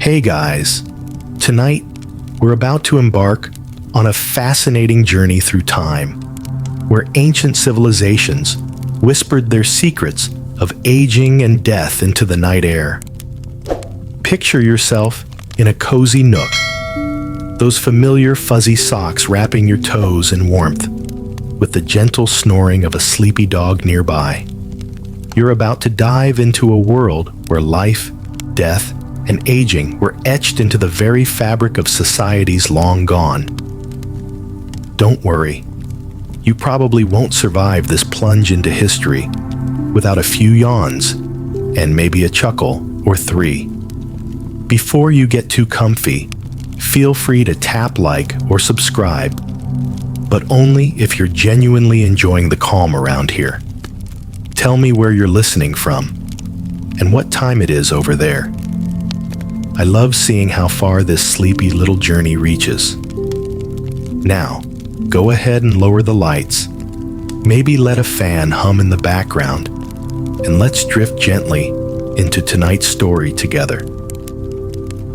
Hey guys, tonight we're about to embark on a fascinating journey through time, where ancient civilizations whispered their secrets of aging and death into the night air. Picture yourself in a cozy nook, those familiar fuzzy socks wrapping your toes in warmth, with the gentle snoring of a sleepy dog nearby. You're about to dive into a world where life, death, and aging were etched into the very fabric of societies long gone. Don't worry, you probably won't survive this plunge into history without a few yawns and maybe a chuckle or three. Before you get too comfy, feel free to tap like or subscribe, but only if you're genuinely enjoying the calm around here. Tell me where you're listening from and what time it is over there. I love seeing how far this sleepy little journey reaches. Now, go ahead and lower the lights. Maybe let a fan hum in the background, and let's drift gently into tonight's story together.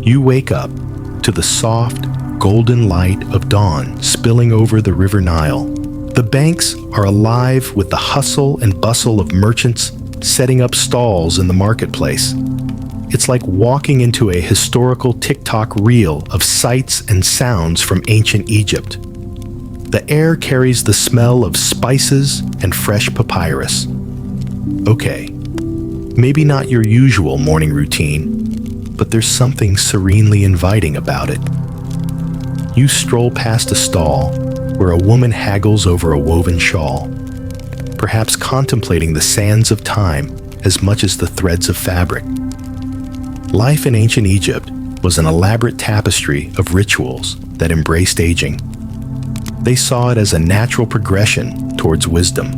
You wake up to the soft, golden light of dawn spilling over the River Nile. The banks are alive with the hustle and bustle of merchants setting up stalls in the marketplace. It's like walking into a historical TikTok reel of sights and sounds from ancient Egypt. The air carries the smell of spices and fresh papyrus. Okay, maybe not your usual morning routine, but there's something serenely inviting about it. You stroll past a stall where a woman haggles over a woven shawl, perhaps contemplating the sands of time as much as the threads of fabric. Life in ancient Egypt was an elaborate tapestry of rituals that embraced aging. They saw it as a natural progression towards wisdom.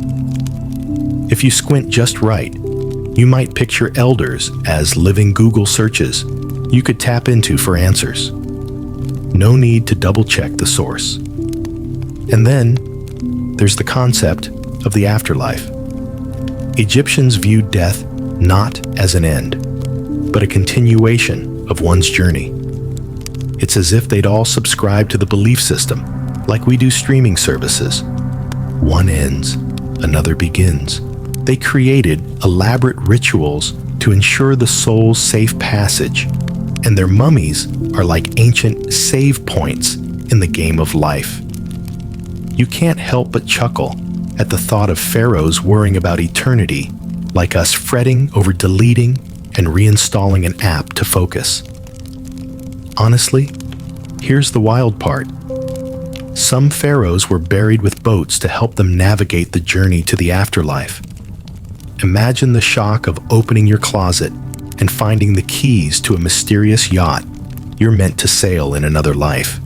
If you squint just right, you might picture elders as living Google searches you could tap into for answers. No need to double-check the source. And then, there's the concept of the afterlife. Egyptians viewed death not as an end, but a continuation of one's journey. It's as if they'd all subscribe to the belief system, like we do streaming services. One ends, another begins. They created elaborate rituals to ensure the soul's safe passage, and their mummies are like ancient save points in the game of life. You can't help but chuckle at the thought of pharaohs worrying about eternity, like us fretting over deleting and reinstalling an app to focus. Honestly, here's the wild part. Some pharaohs were buried with boats to help them navigate the journey to the afterlife. Imagine the shock of opening your closet and finding the keys to a mysterious yacht you're meant to sail in another life.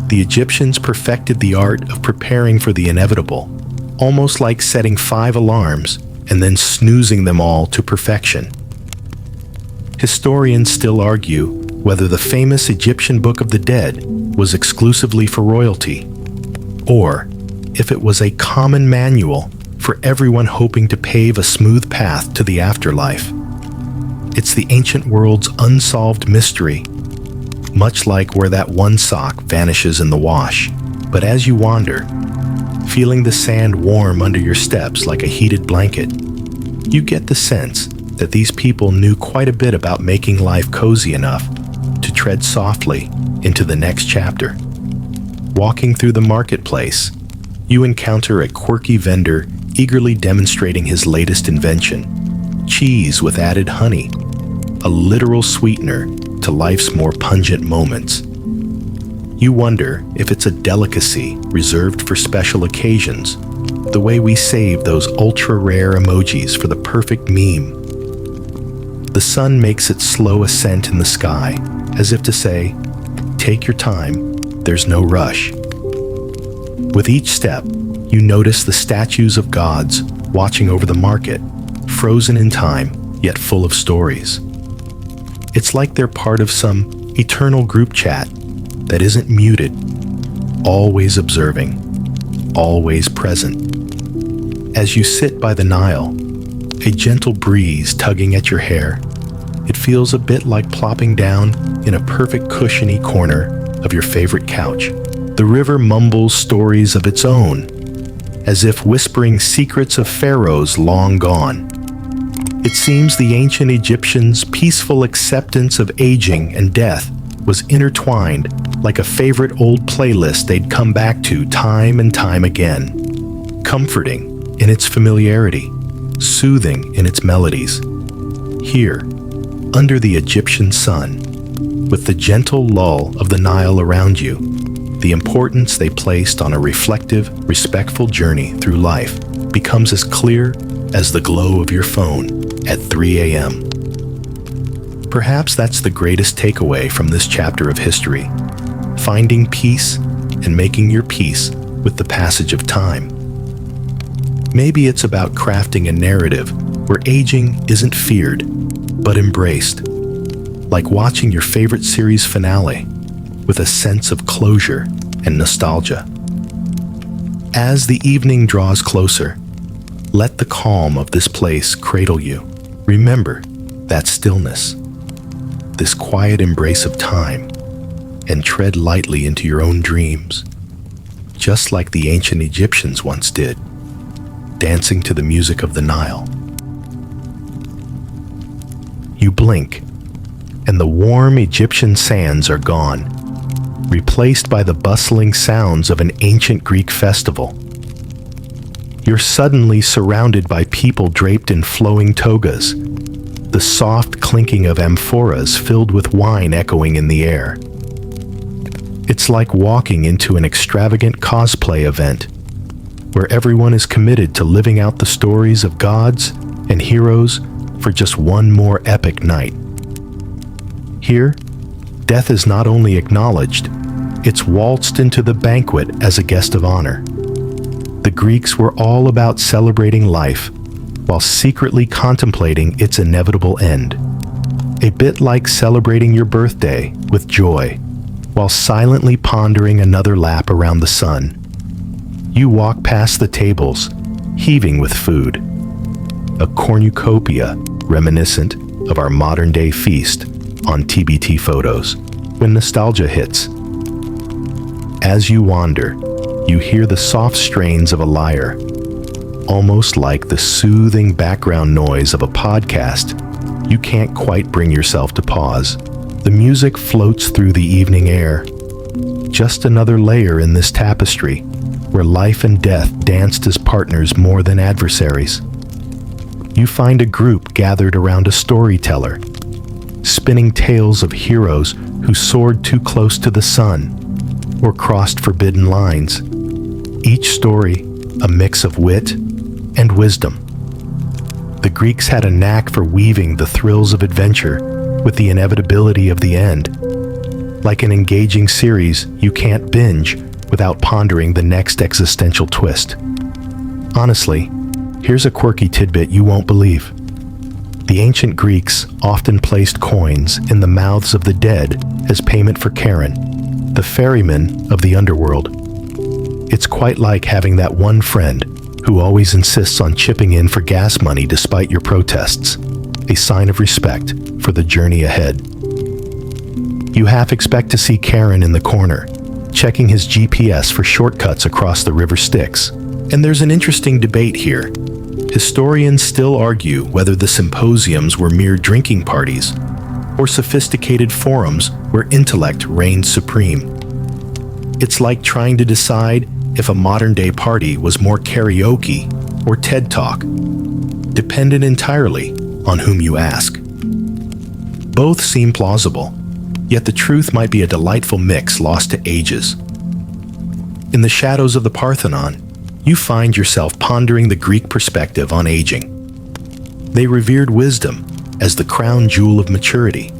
The Egyptians perfected the art of preparing for the inevitable, almost like setting 5 alarms and then snoozing them all to perfection. Historians still argue whether the famous Egyptian Book of the Dead was exclusively for royalty, or if it was a common manual for everyone hoping to pave a smooth path to the afterlife. It's the ancient world's unsolved mystery, much like where that one sock vanishes in the wash. But as you wander, feeling the sand warm under your steps like a heated blanket, you get the sense that these people knew quite a bit about making life cozy enough to tread softly into the next chapter. Walking through the marketplace, you encounter a quirky vendor eagerly demonstrating his latest invention, cheese with added honey, a literal sweetener to life's more pungent moments. You wonder if it's a delicacy reserved for special occasions, the way we save those ultra-rare emojis for the perfect meme. The sun makes its slow ascent in the sky, as if to say, take your time, there's no rush. With each step, you notice the statues of gods watching over the market, frozen in time, yet full of stories. It's like they're part of some eternal group chat that isn't muted, always observing, always present. As you sit by the Nile, a gentle breeze tugging at your hair, it feels a bit like plopping down in a perfect cushiony corner of your favorite couch. The river mumbles stories of its own, as if whispering secrets of pharaohs long gone. It seems the ancient Egyptians' peaceful acceptance of aging and death was intertwined like a favorite old playlist they'd come back to time and time again, comforting in its familiarity, soothing in its melodies. Here, under the Egyptian sun, with the gentle lull of the Nile around you, the importance they placed on a reflective, respectful journey through life becomes as clear as the glow of your phone at 3 a.m. Perhaps that's the greatest takeaway from this chapter of history, finding peace and making your peace with the passage of time. Maybe it's about crafting a narrative where aging isn't feared, but embraced, like watching your favorite series finale with a sense of closure and nostalgia. As the evening draws closer, let the calm of this place cradle you. Remember that stillness, this quiet embrace of time, and tread lightly into your own dreams, just like the ancient Egyptians once did, dancing to the music of the Nile. You blink, and the warm Egyptian sands are gone, replaced by the bustling sounds of an ancient Greek festival. You're suddenly surrounded by people draped in flowing togas, the soft clinking of amphoras filled with wine echoing in the air. It's like walking into an extravagant cosplay event, where everyone is committed to living out the stories of gods and heroes for just one more epic night. Here, death is not only acknowledged, it's waltzed into the banquet as a guest of honor. The Greeks were all about celebrating life while secretly contemplating its inevitable end. A bit like celebrating your birthday with joy while silently pondering another lap around the sun. You walk past the tables, heaving with food, a cornucopia reminiscent of our modern-day feast on TBT photos. When nostalgia hits, as you wander, you hear the soft strains of a lyre, almost like the soothing background noise of a podcast. You can't quite bring yourself to pause. The music floats through the evening air, just another layer in this tapestry, where life and death danced as partners more than adversaries. You find a group gathered around a storyteller, spinning tales of heroes who soared too close to the sun or crossed forbidden lines. Each story a mix of wit and wisdom. The Greeks had a knack for weaving the thrills of adventure with the inevitability of the end. Like an engaging series you can't binge without pondering the next existential twist. Honestly, here's a quirky tidbit you won't believe. The ancient Greeks often placed coins in the mouths of the dead as payment for Charon, the ferryman of the underworld. It's quite like having that one friend who always insists on chipping in for gas money despite your protests, a sign of respect for the journey ahead. You half expect to see Charon in the corner, checking his GPS for shortcuts across the river Styx. And there's an interesting debate here. Historians still argue whether the symposiums were mere drinking parties or sophisticated forums where intellect reigned supreme. It's like trying to decide if a modern-day party was more karaoke or TED Talk, dependent entirely on whom you ask. Both seem plausible, yet the truth might be a delightful mix lost to ages. In the shadows of the Parthenon, you find yourself pondering the Greek perspective on aging. They revered wisdom as the crown jewel of maturity,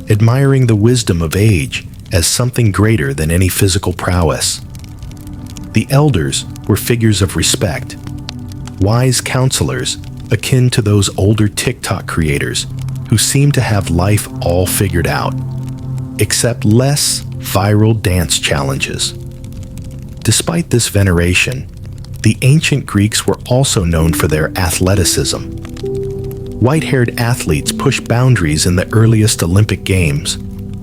admiring the wisdom of age as something greater than any physical prowess. The elders were figures of respect, wise counselors akin to those older TikTok creators who seem to have life all figured out, except less viral dance challenges. Despite this veneration, the ancient Greeks were also known for their athleticism. white-haired athletes push boundaries in the earliest Olympic Games,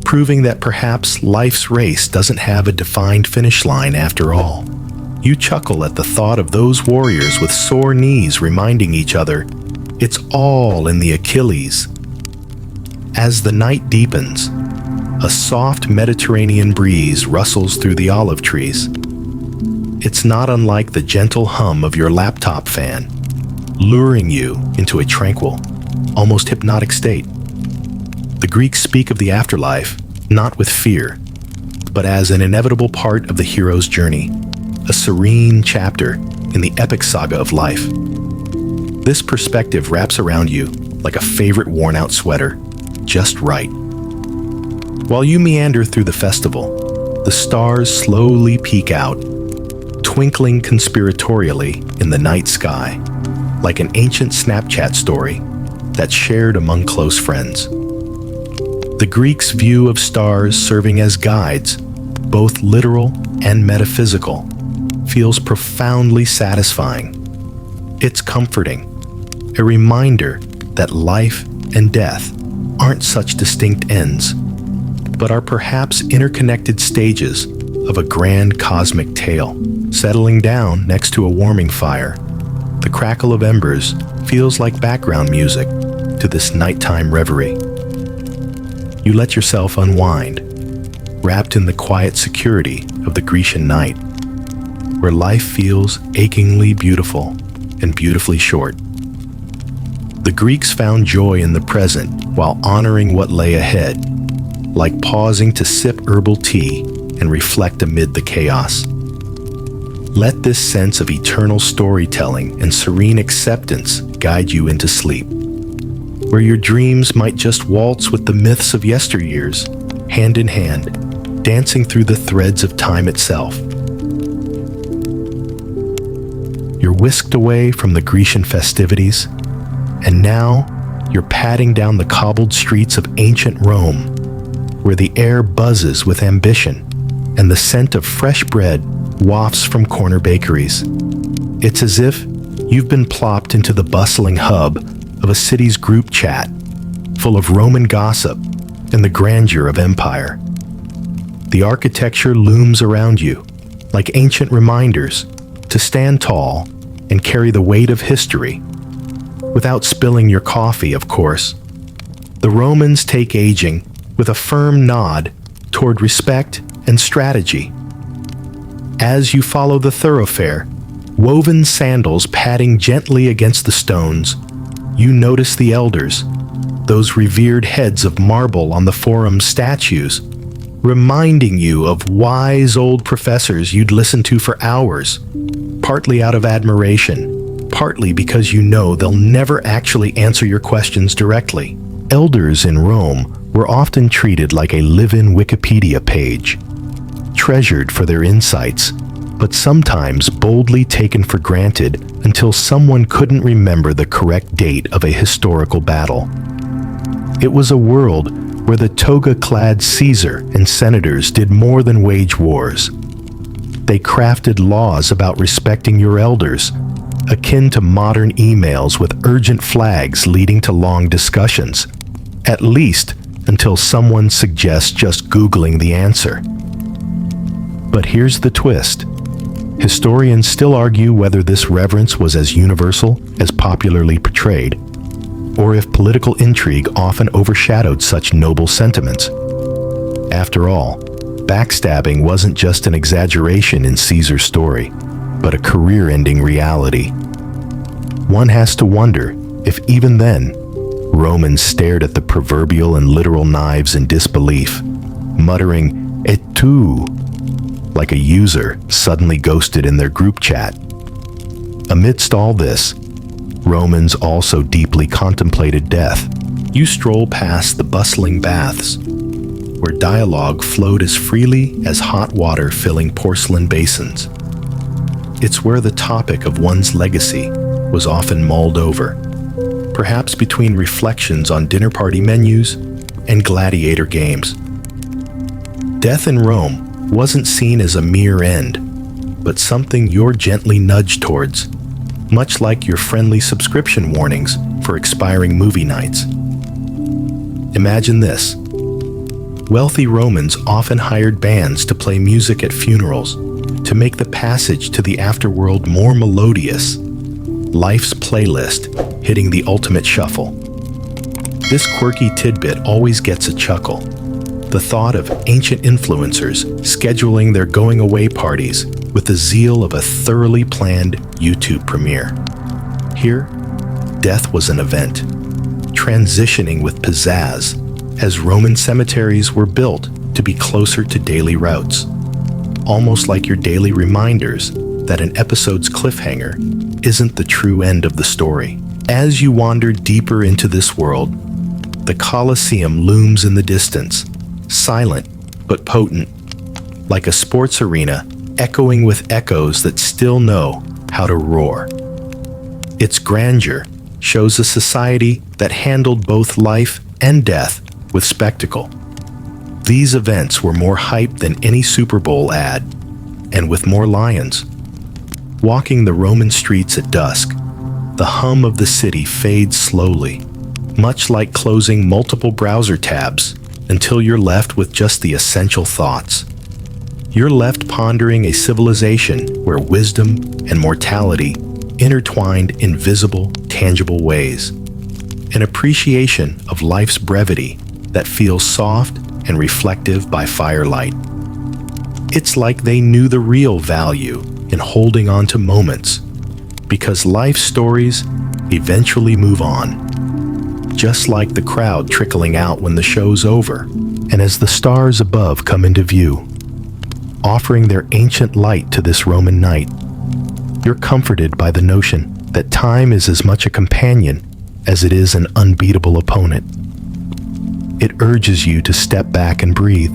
proving that perhaps life's race doesn't have a defined finish line after all. You chuckle at the thought of those warriors with sore knees reminding each other, it's all in the Achilles. As the night deepens, a soft Mediterranean breeze rustles through the olive trees. It's not unlike the gentle hum of your laptop fan, luring you into a tranquil, almost hypnotic state. The Greeks speak of the afterlife not with fear, but as an inevitable part of the hero's journey, a serene chapter in the epic saga of life. This perspective wraps around you like a favorite worn-out sweater, just right. While you meander through the festival, the stars slowly peek out, twinkling conspiratorially in the night sky, like an ancient Snapchat story that's shared among close friends. The Greeks' view of stars serving as guides, both literal and metaphysical, feels profoundly satisfying. It's comforting, a reminder that life and death aren't such distinct ends, but are perhaps interconnected stages of a grand cosmic tale. Settling down next to a warming fire, the crackle of embers feels like background music to this nighttime reverie. You let yourself unwind, wrapped in the quiet security of the Grecian night, where life feels achingly beautiful and beautifully short. The Greeks found joy in the present while honoring what lay ahead, like pausing to sip herbal tea and reflect amid the chaos. Let this sense of eternal storytelling and serene acceptance guide you into sleep, where your dreams might just waltz with the myths of yesteryears, hand in hand, dancing through the threads of time itself. You're whisked away from the Grecian festivities, and now you're padding down the cobbled streets of ancient Rome, where the air buzzes with ambition and the scent of fresh bread wafts from corner bakeries. It's as if you've been plopped into the bustling hub of a city's group chat, full of Roman gossip and the grandeur of empire. The architecture looms around you, like ancient reminders to stand tall and carry the weight of history, without spilling your coffee, of course. The Romans take aging with a firm nod toward respect and strategy. As you follow the thoroughfare, woven sandals padding gently against the stones, you notice the elders, those revered heads of marble on the forum's statues, reminding you of wise old professors you'd listen to for hours, partly out of admiration, partly because you know they'll never actually answer your questions directly. Elders in Rome were often treated like a live-in Wikipedia page, treasured for their insights, but sometimes boldly taken for granted until someone couldn't remember the correct date of a historical battle. It was a world where the toga-clad Caesar and senators did more than wage wars. They crafted laws about respecting your elders, akin to modern emails with urgent flags leading to long discussions, at least until someone suggests just Googling the answer. But here's the twist. Historians still argue whether this reverence was as universal as popularly portrayed, or if political intrigue often overshadowed such noble sentiments. After all, backstabbing wasn't just an exaggeration in Caesar's story, but a career-ending reality. One has to wonder if even then, Romans stared at the proverbial and literal knives in disbelief, muttering, "Et tu?" like a user suddenly ghosted in their group chat. Amidst all this, Romans also deeply contemplated death. You stroll past the bustling baths, where dialogue flowed as freely as hot water filling porcelain basins. It's where the topic of one's legacy was often mulled over, perhaps between reflections on dinner party menus and gladiator games. Death in Rome wasn't seen as a mere end, but something you're gently nudged towards, much like your friendly subscription warnings for expiring movie nights. Imagine this. Wealthy Romans often hired bands to play music at funerals to make the passage to the afterworld more melodious. Life's playlist hitting the ultimate shuffle. This quirky tidbit always gets a chuckle. The thought of ancient influencers scheduling their going-away parties with the zeal of a thoroughly planned YouTube premiere. Here, death was an event, transitioning with pizzazz as Roman cemeteries were built to be closer to daily routes, almost like your daily reminders that an episode's cliffhanger isn't the true end of the story. As you wander deeper into this world, the Colosseum looms in the distance, silent but potent, like a sports arena echoing with echoes that still know how to roar. Its grandeur shows a society that handled both life and death with spectacle. These events were more hype than any Super Bowl ad, and with more lions. Walking the Roman streets at dusk, the hum of the city fades slowly, much like closing multiple browser tabs until you're left with just the essential thoughts. You're left pondering a civilization where wisdom and mortality intertwined in visible, tangible ways. An appreciation of life's brevity that feels soft and reflective by firelight. It's like they knew the real value in holding on to moments, because life stories eventually move on, just like the crowd trickling out when the show's over, and as the stars above come into view, offering their ancient light to this Roman night, you're comforted by the notion that time is as much a companion as it is an unbeatable opponent. It urges you to step back and breathe,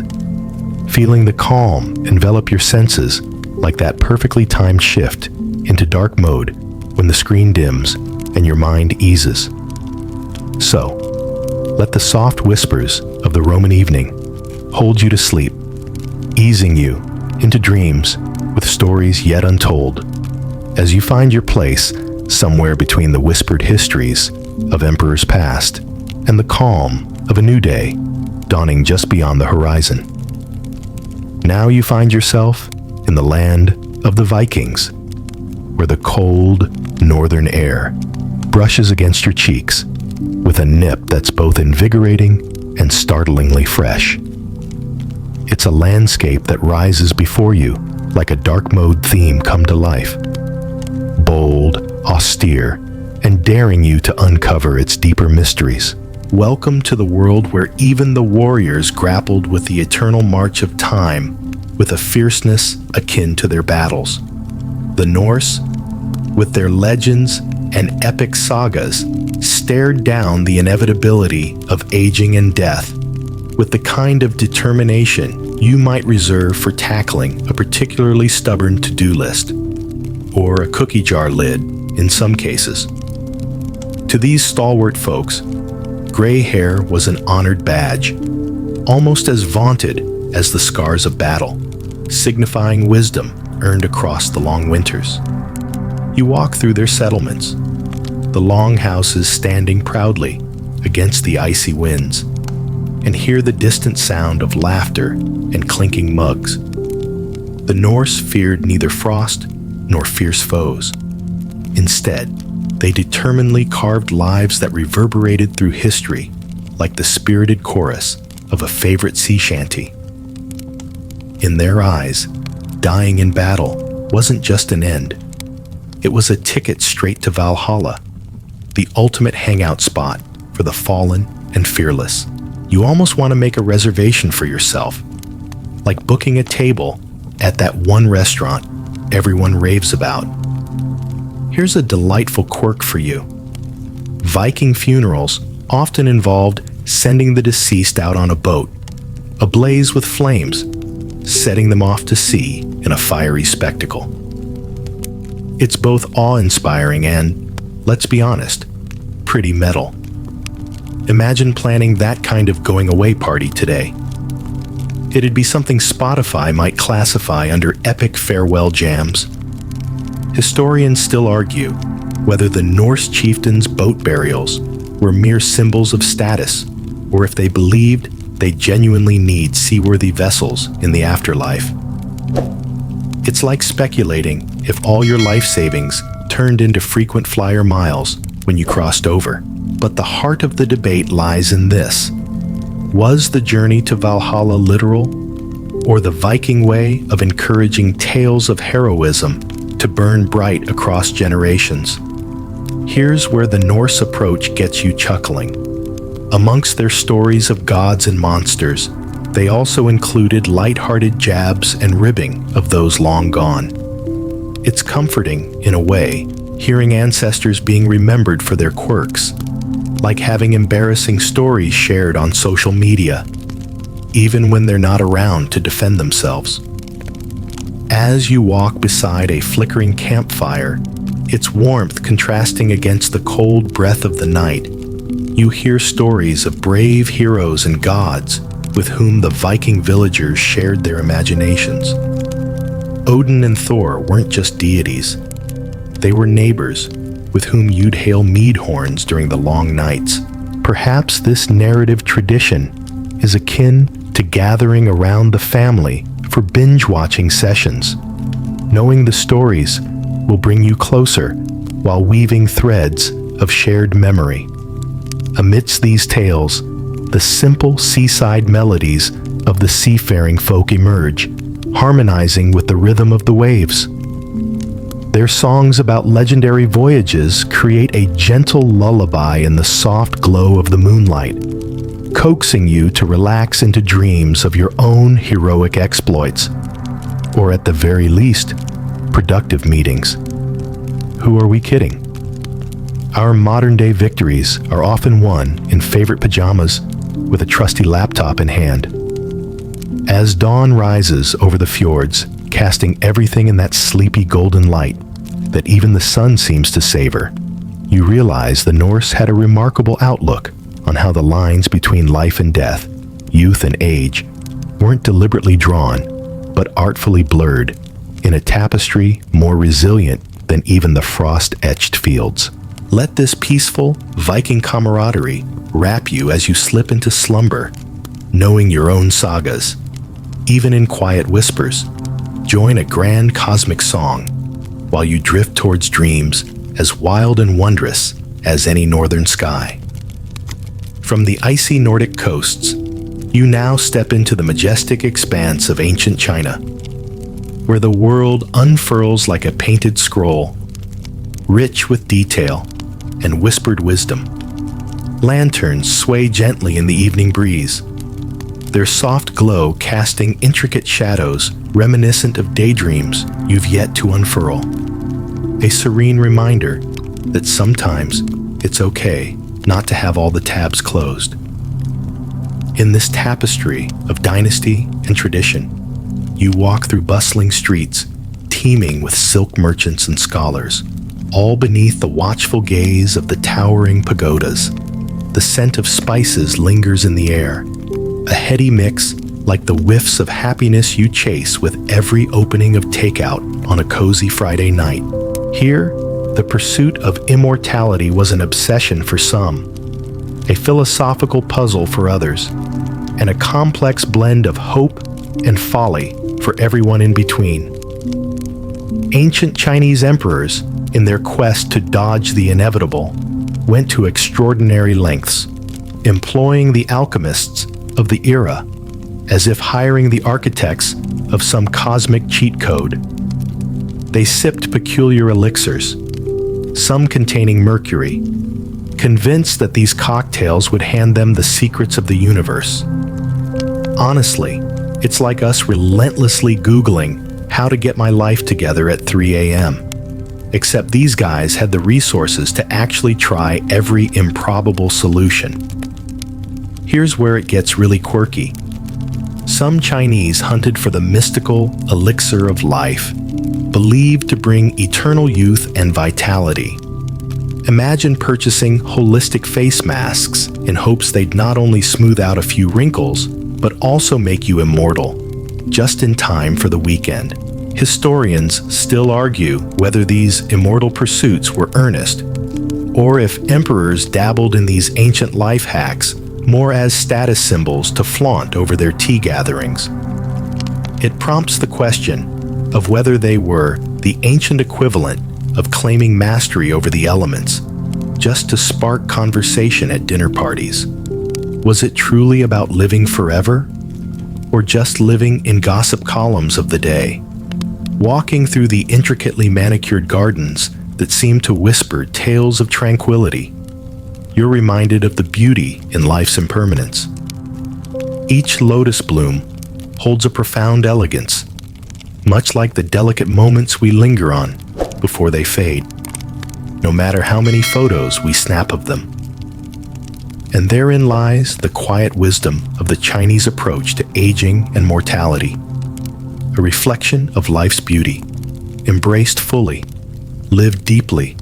feeling the calm envelop your senses like that perfectly timed shift into dark mode when the screen dims and your mind eases. So, let the soft whispers of the Roman evening hold you to sleep, easing you into dreams with stories yet untold, as you find your place somewhere between the whispered histories of emperors past and the calm of a new day dawning just beyond the horizon. Now you find yourself in the land of the Vikings, where the cold northern air brushes against your cheeks with a nip that's both invigorating and startlingly fresh. It's a landscape that rises before you like a dark mode theme come to life, bold, austere, and daring you to uncover its deeper mysteries. Welcome to the world where even the warriors grappled with the eternal march of time with a fierceness akin to their battles. The Norse, with their legends and epic sagas, stared down the inevitability of aging and death with the kind of determination you might reserve for tackling a particularly stubborn to-do list, or a cookie jar lid in some cases. To these stalwart folks, gray hair was an honored badge, almost as vaunted as the scars of battle, signifying wisdom earned across the long winters. You walk through their settlements, the longhouses standing proudly against the icy winds, and hear the distant sound of laughter and clinking mugs. The Norse feared neither frost nor fierce foes. Instead, they determinedly carved lives that reverberated through history like the spirited chorus of a favorite sea shanty. In their eyes, dying in battle wasn't just an end. It was a ticket straight to Valhalla, the ultimate hangout spot for the fallen and fearless. You almost want to make a reservation for yourself, like booking a table at that one restaurant everyone raves about. Here's a delightful quirk for you. Viking funerals often involved sending the deceased out on a boat, ablaze with flames, setting them off to sea in a fiery spectacle. It's both awe-inspiring and, let's be honest, pretty metal. Imagine planning that kind of going-away party today. It'd be something Spotify might classify under epic farewell jams. Historians still argue whether the Norse chieftains' boat burials were mere symbols of status, or if they believed they genuinely need seaworthy vessels in the afterlife. It's like speculating if all your life savings turned into frequent flyer miles when you crossed over. But the heart of the debate lies in this. Was the journey to Valhalla literal, or the Viking way of encouraging tales of heroism to burn bright across generations? Here's where the Norse approach gets you chuckling. Amongst their stories of gods and monsters, they also included light-hearted jabs and ribbing of those long gone. It's comforting, in a way, hearing ancestors being remembered for their quirks, like having embarrassing stories shared on social media, even when they're not around to defend themselves. As you walk beside a flickering campfire, its warmth contrasting against the cold breath of the night, you hear stories of brave heroes and gods with whom the Viking villagers shared their imaginations. Odin and Thor weren't just deities. They were neighbors with whom you'd hail mead horns during the long nights. Perhaps this narrative tradition is akin to gathering around the family for binge-watching sessions. Knowing the stories will bring you closer while weaving threads of shared memory. Amidst these tales, the simple seaside melodies of the seafaring folk emerge, harmonizing with the rhythm of the waves. Their songs about legendary voyages create a gentle lullaby in the soft glow of the moonlight, coaxing you to relax into dreams of your own heroic exploits, or at the very least, productive meetings. Who are we kidding? Our modern-day victories are often won in favorite pajamas with a trusty laptop in hand. As dawn rises over the fjords, casting everything in that sleepy golden light that even the sun seems to savor, you realize the Norse had a remarkable outlook on how the lines between life and death, youth and age, weren't deliberately drawn, but artfully blurred in a tapestry more resilient than even the frost-etched fields. Let this peaceful Viking camaraderie wrap you as you slip into slumber, knowing your own sagas. Even in quiet whispers, join a grand cosmic song while you drift towards dreams as wild and wondrous as any northern sky. From the icy Nordic coasts, you now step into the majestic expanse of ancient China, where the world unfurls like a painted scroll, rich with detail and whispered wisdom. Lanterns sway gently in the evening breeze, their soft glow casting intricate shadows reminiscent of daydreams you've yet to unfurl. A serene reminder that sometimes it's okay not to have all the tabs closed. In this tapestry of dynasty and tradition, you walk through bustling streets teeming with silk merchants and scholars, all beneath the watchful gaze of the towering pagodas. The scent of spices lingers in the air, a heady mix like the whiffs of happiness you chase with every opening of takeout on a cozy Friday night. Here, the pursuit of immortality was an obsession for some, a philosophical puzzle for others, and a complex blend of hope and folly for everyone in between. Ancient Chinese emperors, in their quest to dodge the inevitable, went to extraordinary lengths, employing the alchemists of the era as if hiring the architects of some cosmic cheat code. They sipped peculiar elixirs, some containing mercury, convinced that these cocktails would hand them the secrets of the universe. Honestly, it's like us relentlessly Googling how to get my life together at 3 a.m. Except these guys had the resources to actually try every improbable solution. Here's where it gets really quirky. Some Chinese hunted for the mystical elixir of life, believed to bring eternal youth and vitality. Imagine purchasing holistic face masks in hopes they'd not only smooth out a few wrinkles, but also make you immortal, just in time for the weekend. Historians still argue whether these immortal pursuits were earnest, or if emperors dabbled in these ancient life hacks more as status symbols to flaunt over their tea gatherings. It prompts the question of whether they were the ancient equivalent of claiming mastery over the elements, just to spark conversation at dinner parties. Was it truly about living forever, or just living in gossip columns of the day? Walking through the intricately manicured gardens that seem to whisper tales of tranquility, you're reminded of the beauty in life's impermanence. Each lotus bloom holds a profound elegance, much like the delicate moments we linger on before they fade, no matter how many photos we snap of them. And therein lies the quiet wisdom of the Chinese approach to aging and mortality, a reflection of life's beauty, embraced fully, lived deeply,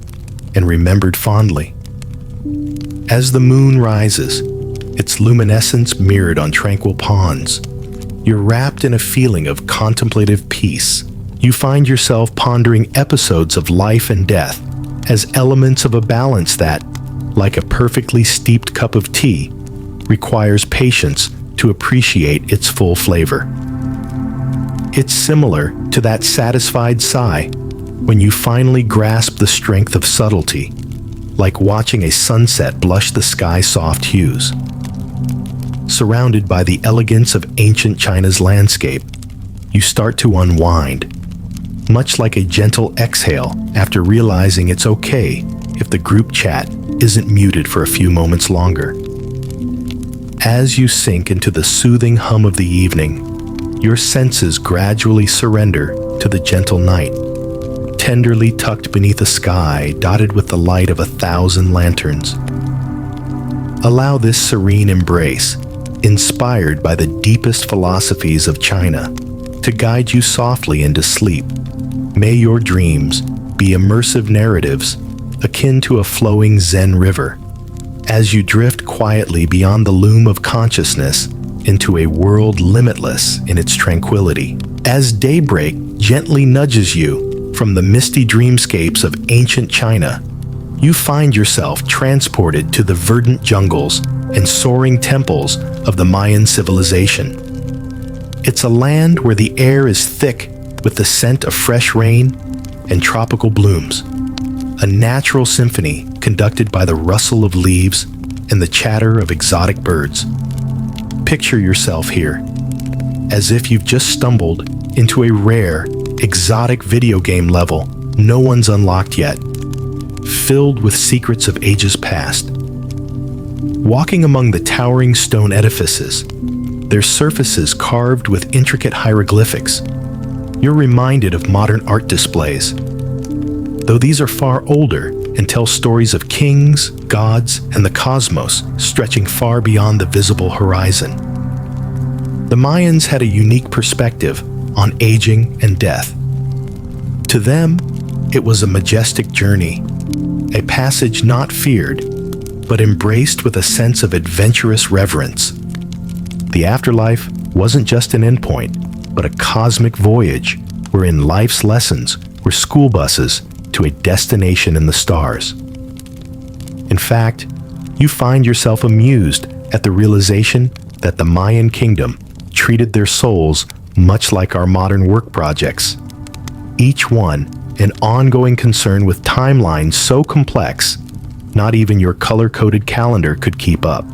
and remembered fondly. As the moon rises, its luminescence mirrored on tranquil ponds, you're wrapped in a feeling of contemplative peace. You find yourself pondering episodes of life and death as elements of a balance that, like a perfectly steeped cup of tea, requires patience to appreciate its full flavor. It's similar to that satisfied sigh when you finally grasp the strength of subtlety, like watching a sunset blush the sky's soft hues. Surrounded by the elegance of ancient China's landscape, you start to unwind, much like a gentle exhale after realizing it's okay if the group chat isn't muted for a few moments longer. As you sink into the soothing hum of the evening, your senses gradually surrender to the gentle night, tenderly tucked beneath a sky dotted with the light of 1,000 lanterns. Allow this serene embrace, inspired by the deepest philosophies of China, to guide you softly into sleep. May your dreams be immersive narratives akin to a flowing Zen river, as you drift quietly beyond the loom of consciousness into a world limitless in its tranquility. As daybreak gently nudges you from the misty dreamscapes of ancient China, you find yourself transported to the verdant jungles and soaring temples of the Mayan civilization. It's a land where the air is thick with the scent of fresh rain and tropical blooms, a natural symphony conducted by the rustle of leaves and the chatter of exotic birds. Picture yourself here, as if you've just stumbled into a rare, exotic video game level no one's unlocked yet, filled with secrets of ages past. Walking among the towering stone edifices, their surfaces carved with intricate hieroglyphics, you're reminded of modern art displays, though these are far older and tell stories of kings, gods, and the cosmos stretching far beyond the visible horizon. The Mayans had a unique perspective on aging and death. To them, it was a majestic journey, a passage not feared, but embraced with a sense of adventurous reverence. The afterlife wasn't just an endpoint, but a cosmic voyage wherein life's lessons were school buses to a destination in the stars. In fact, you find yourself amused at the realization that the Mayan kingdom treated their souls much like our modern work projects, each one an ongoing concern with timelines so complex not even your color-coded calendar could keep up.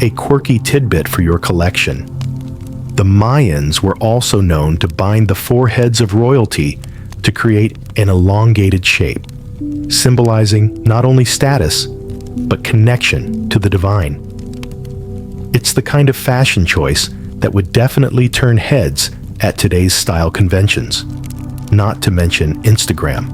A quirky tidbit for your collection: the Mayans were also known to bind the foreheads of royalty to create an elongated shape, symbolizing not only status, but connection to the divine. It's the kind of fashion choice that would definitely turn heads at today's style conventions, not to mention Instagram.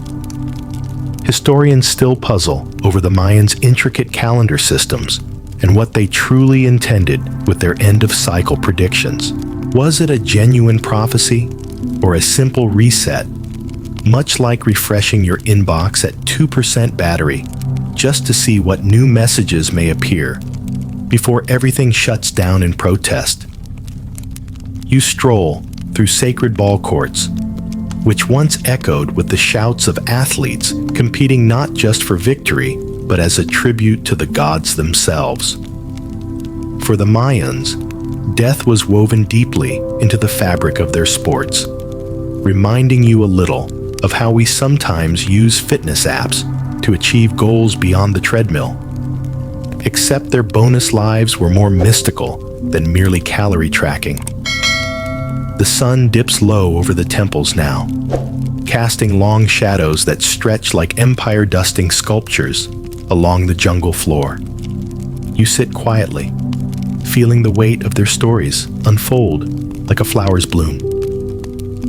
Historians still puzzle over the Mayans' intricate calendar systems and what they truly intended with their end-of-cycle predictions. Was it a genuine prophecy or a simple reset, much like refreshing your inbox at 2% battery just to see what new messages may appear before everything shuts down in protest? You stroll through sacred ball courts, which once echoed with the shouts of athletes competing not just for victory, but as a tribute to the gods themselves. For the Mayans, death was woven deeply into the fabric of their sports, reminding you a little of how we sometimes use fitness apps to achieve goals beyond the treadmill. Except their bonus lives were more mystical than merely calorie tracking. The sun dips low over the temples now, casting long shadows that stretch like empire-dusting sculptures along the jungle floor. You sit quietly, feeling the weight of their stories unfold like a flower's bloom.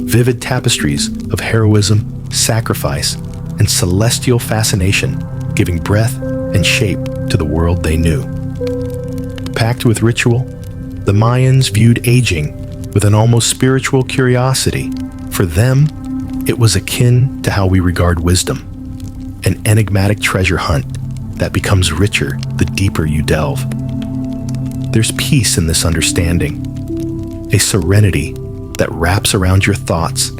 Vivid tapestries of heroism, sacrifice, and celestial fascination, giving breath and shape to the world they knew. Packed with ritual, the Mayans viewed aging with an almost spiritual curiosity. For them, it was akin to how we regard wisdom, an enigmatic treasure hunt that becomes richer the deeper you delve. There's peace in this understanding, a serenity that wraps around your thoughts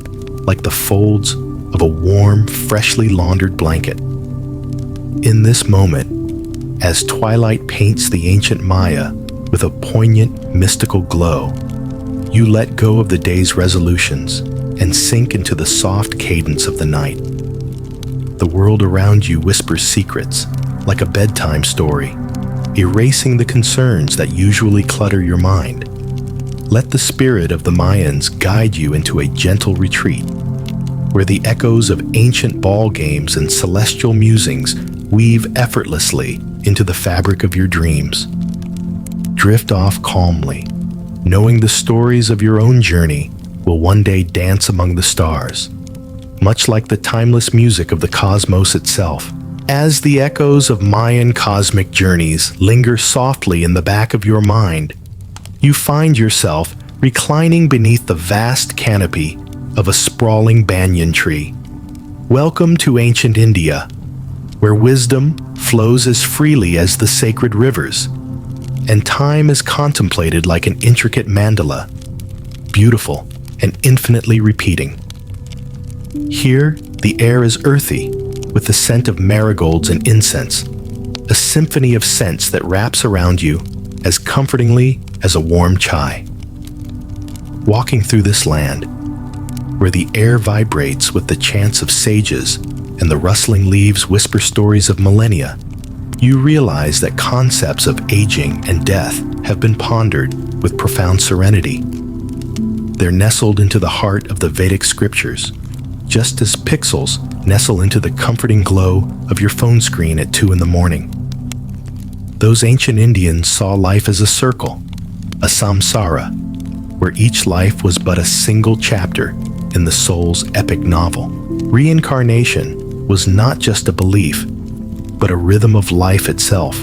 like the folds of a warm, freshly laundered blanket. In this moment, as twilight paints the ancient Maya with a poignant, mystical glow, you let go of the day's resolutions and sink into the soft cadence of the night. The world around you whispers secrets, like a bedtime story, erasing the concerns that usually clutter your mind. Let the spirit of the Mayans guide you into a gentle retreat, where the echoes of ancient ball games and celestial musings weave effortlessly into the fabric of your dreams. Drift off calmly, knowing the stories of your own journey will one day dance among the stars, much like the timeless music of the cosmos itself. As the echoes of Mayan cosmic journeys linger softly in the back of your mind, you find yourself reclining beneath the vast canopy of a sprawling banyan tree. Welcome to ancient India, where wisdom flows as freely as the sacred rivers, and time is contemplated like an intricate mandala, beautiful and infinitely repeating. Here, the air is earthy, with the scent of marigolds and incense, a symphony of scents that wraps around you as comfortingly as a warm chai. Walking through this land, where the air vibrates with the chants of sages and the rustling leaves whisper stories of millennia, you realize that concepts of aging and death have been pondered with profound serenity. They're nestled into the heart of the Vedic scriptures, just as pixels nestle into the comforting glow of your phone screen at 2 a.m. Those ancient Indians saw life as a circle, a samsara, where each life was but a single chapter in the soul's epic novel. Reincarnation was not just a belief, but a rhythm of life itself,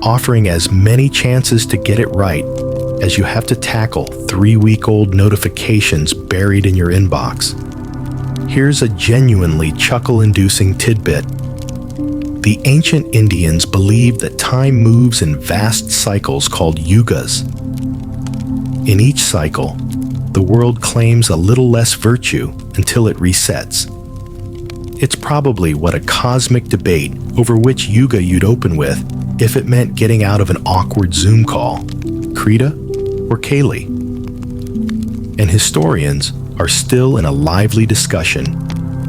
offering as many chances to get it right as you have to tackle 3-week-old notifications buried in your inbox. Here's a genuinely chuckle-inducing tidbit. The ancient Indians believed that time moves in vast cycles called yugas. In each cycle, the world claims a little less virtue until it resets. It's probably what a cosmic debate over which yuga you'd open with if it meant getting out of an awkward Zoom call, Krita or Kali. And historians are still in a lively discussion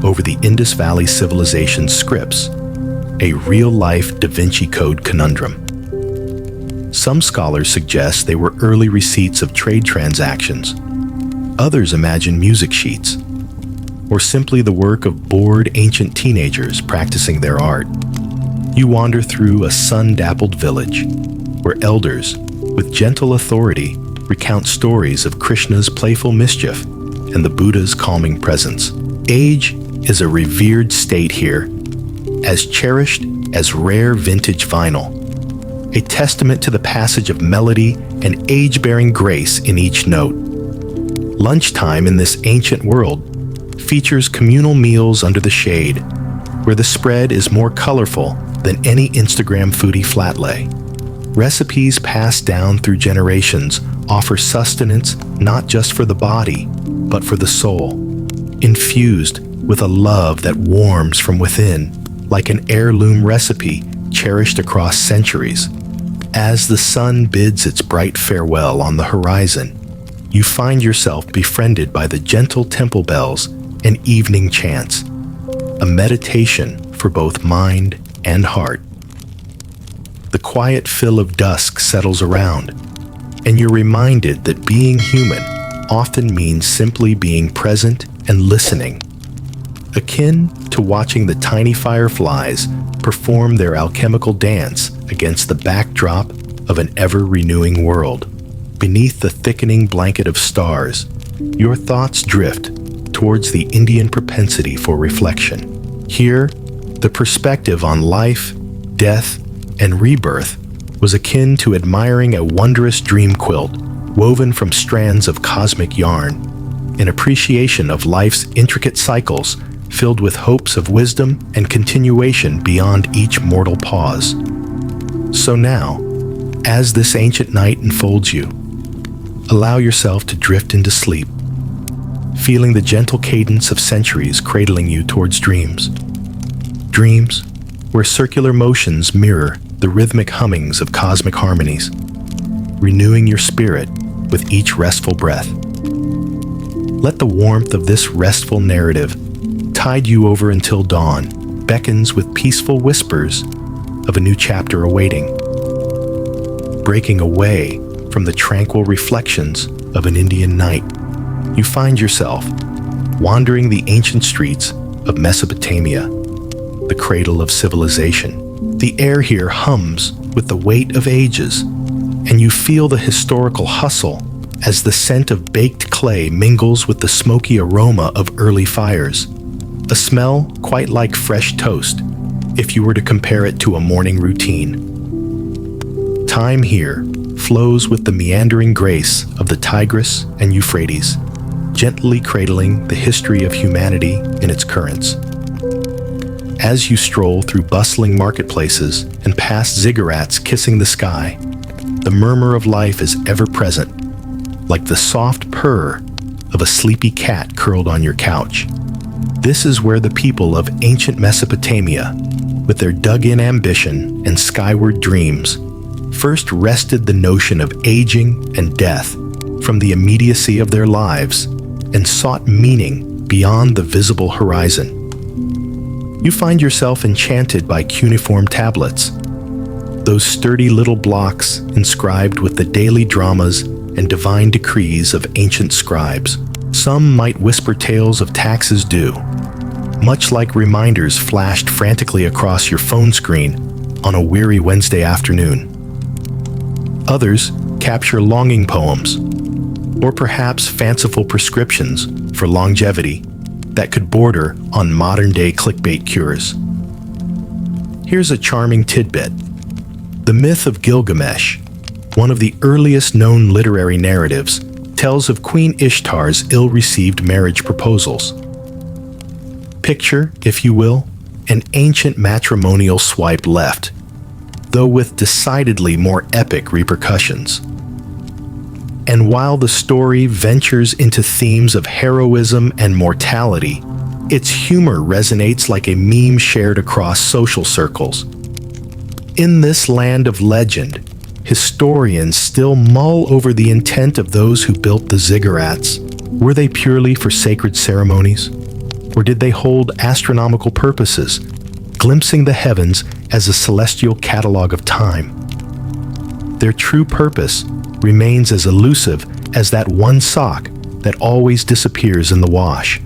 over the Indus Valley Civilization scripts, a real-life Da Vinci Code conundrum. Some scholars suggest they were early receipts of trade transactions. Others imagine music sheets, or simply the work of bored ancient teenagers practicing their art. You wander through a sun-dappled village, where elders, with gentle authority, recount stories of Krishna's playful mischief and the Buddha's calming presence. Age is a revered state here, as cherished as rare vintage vinyl, a testament to the passage of melody and age-bearing grace in each note. Lunchtime in this ancient world features communal meals under the shade, where the spread is more colorful than any Instagram foodie flat lay. Recipes passed down through generations offer sustenance not just for the body, but for the soul, infused with a love that warms from within, like an heirloom recipe cherished across centuries. As the sun bids its bright farewell on the horizon, you find yourself befriended by the gentle temple bells and evening chants, a meditation for both mind and heart. The quiet fill of dusk settles around, and you're reminded that being human often means simply being present and listening, akin to watching the tiny fireflies perform their alchemical dance against the backdrop of an ever-renewing world. Beneath the thickening blanket of stars, your thoughts drift towards the Indian propensity for reflection. Here, the perspective on life, death, and rebirth was akin to admiring a wondrous dream quilt woven from strands of cosmic yarn, an appreciation of life's intricate cycles filled with hopes of wisdom and continuation beyond each mortal pause. So now, as this ancient night enfolds you, allow yourself to drift into sleep, feeling the gentle cadence of centuries cradling you towards dreams. Dreams where circular motions mirror the rhythmic hummings of cosmic harmonies, renewing your spirit with each restful breath. Let the warmth of this restful narrative tide you over until dawn beckons with peaceful whispers of a new chapter awaiting. Breaking away from the tranquil reflections of an Indian night, you find yourself wandering the ancient streets of Mesopotamia, the cradle of civilization. The air here hums with the weight of ages, and you feel the historical hustle as the scent of baked clay mingles with the smoky aroma of early fires, a smell quite like fresh toast if you were to compare it to a morning routine. Time here flows with the meandering grace of the Tigris and Euphrates, gently cradling the history of humanity in its currents. As you stroll through bustling marketplaces and past ziggurats kissing the sky, the murmur of life is ever present, like the soft purr of a sleepy cat curled on your couch. This is where the people of ancient Mesopotamia, with their dug-in ambition and skyward dreams, first wrested the notion of aging and death from the immediacy of their lives and sought meaning beyond the visible horizon. You find yourself enchanted by cuneiform tablets, those sturdy little blocks inscribed with the daily dramas and divine decrees of ancient scribes. Some might whisper tales of taxes due, much like reminders flashed frantically across your phone screen on a weary Wednesday afternoon. Others capture longing poems, or perhaps fanciful prescriptions for longevity that could border on modern-day clickbait cures. Here's a charming tidbit. The myth of Gilgamesh, one of the earliest known literary narratives, tells of Queen Ishtar's ill-received marriage proposals. Picture, if you will, an ancient matrimonial swipe left, though with decidedly more epic repercussions. And while the story ventures into themes of heroism and mortality, its humor resonates like a meme shared across social circles. In this land of legend, historians still mull over the intent of those who built the ziggurats. Were they purely for sacred ceremonies? Or did they hold astronomical purposes, glimpsing the heavens as a celestial catalog of time? Their true purpose remains as elusive as that one sock that always disappears in the wash.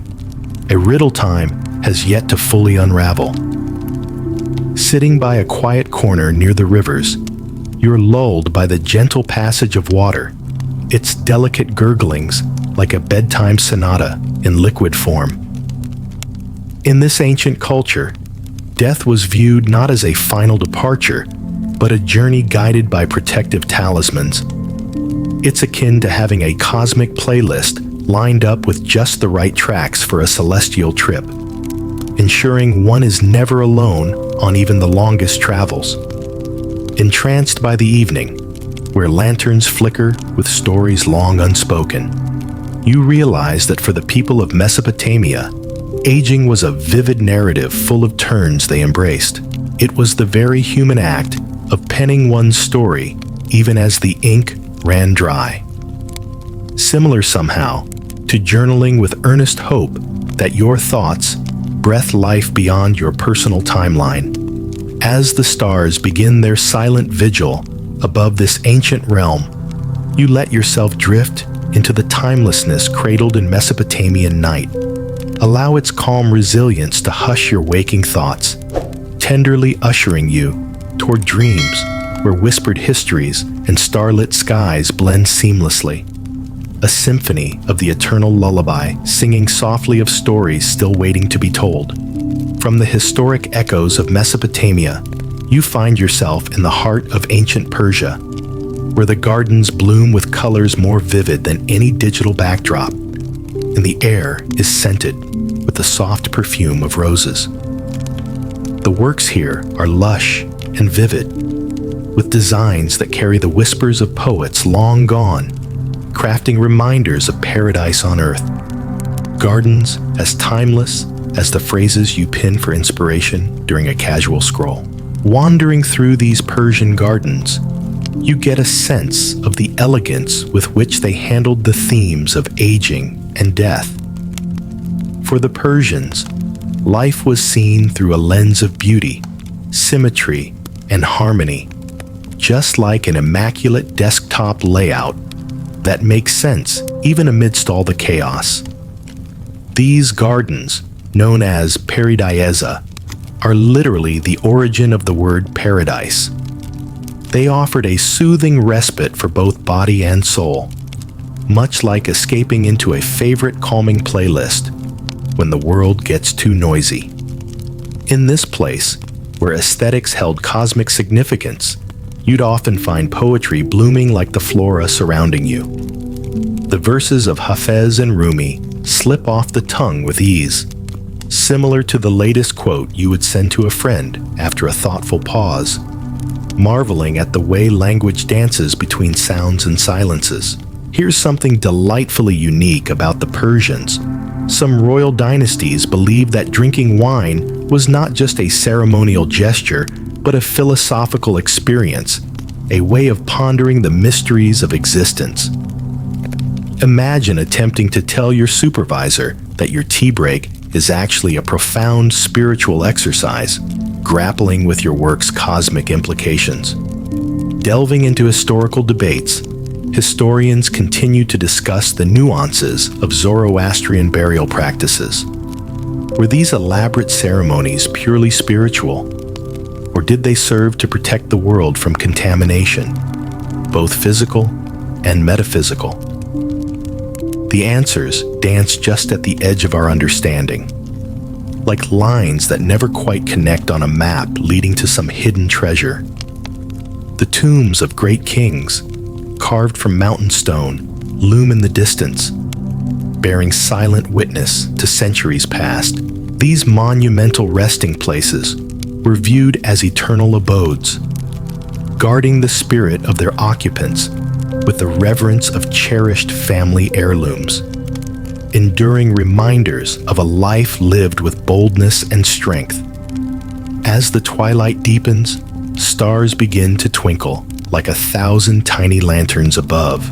A riddle time has yet to fully unravel. Sitting by a quiet corner near the rivers, you're lulled by the gentle passage of water, its delicate gurglings like a bedtime sonata in liquid form. In this ancient culture, death was viewed not as a final departure, but a journey guided by protective talismans. It's akin to having a cosmic playlist lined up with just the right tracks for a celestial trip, ensuring one is never alone on even the longest travels. Entranced by the evening, where lanterns flicker with stories long unspoken, you realize that for the people of Mesopotamia, aging was a vivid narrative full of turns they embraced. It was the very human act of penning one's story even as the ink ran dry. Similar somehow to journaling with earnest hope that your thoughts breathe life beyond your personal timeline. As the stars begin their silent vigil above this ancient realm, you let yourself drift into the timelessness cradled in Mesopotamian night. Allow its calm resilience to hush your waking thoughts, tenderly ushering you toward dreams where whispered histories and starlit skies blend seamlessly. A symphony of the eternal lullaby singing softly of stories still waiting to be told. From the historic echoes of Mesopotamia, you find yourself in the heart of ancient Persia, where the gardens bloom with colors more vivid than any digital backdrop, and the air is scented with the soft perfume of roses. The works here are lush and vivid, with designs that carry the whispers of poets long gone, crafting reminders of paradise on earth. Gardens as timeless as the phrases you pin for inspiration during a casual scroll. Wandering through these Persian gardens, you get a sense of the elegance with which they handled the themes of aging and death. For the Persians, life was seen through a lens of beauty, symmetry, and harmony, just like an immaculate desktop layout that makes sense even amidst all the chaos. These gardens, known as paradisa, are literally the origin of the word paradise. They offered a soothing respite for both body and soul, much like escaping into a favorite calming playlist when the world gets too noisy. In this place, where aesthetics held cosmic significance, you'd often find poetry blooming like the flora surrounding you. The verses of Hafez and Rumi slip off the tongue with ease, similar to the latest quote you would send to a friend after a thoughtful pause, marveling at the way language dances between sounds and silences. Here's something delightfully unique about the Persians. Some royal dynasties believed that drinking wine was not just a ceremonial gesture, but a philosophical experience, a way of pondering the mysteries of existence. Imagine attempting to tell your supervisor that your tea break is actually a profound spiritual exercise, grappling with your work's cosmic implications. Delving into historical debates, historians continue to discuss the nuances of Zoroastrian burial practices. Were these elaborate ceremonies purely spiritual, or did they serve to protect the world from contamination, both physical and metaphysical? The answers dance just at the edge of our understanding, like lines that never quite connect on a map leading to some hidden treasure. The tombs of great kings, carved from mountain stone, loom in the distance, bearing silent witness to centuries past. These monumental resting places were viewed as eternal abodes, guarding the spirit of their occupants with the reverence of cherished family heirlooms, enduring reminders of a life lived with boldness and strength. As the twilight deepens, stars begin to twinkle like 1,000 tiny lanterns above,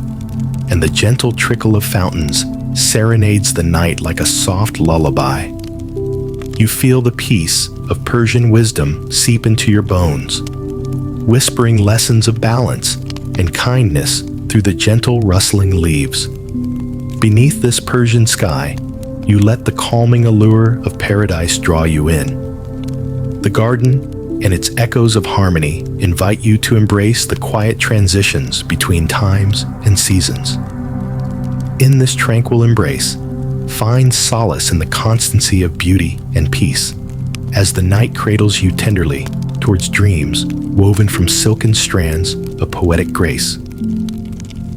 and the gentle trickle of fountains serenades the night like a soft lullaby. You feel the peace of Persian wisdom seep into your bones, whispering lessons of balance and kindness through the gentle rustling leaves. Beneath this Persian sky, you let the calming allure of paradise draw you in. The garden and its echoes of harmony invite you to embrace the quiet transitions between times and seasons. In this tranquil embrace, find solace in the constancy of beauty and peace, as the night cradles you tenderly towards dreams woven from silken strands of poetic grace.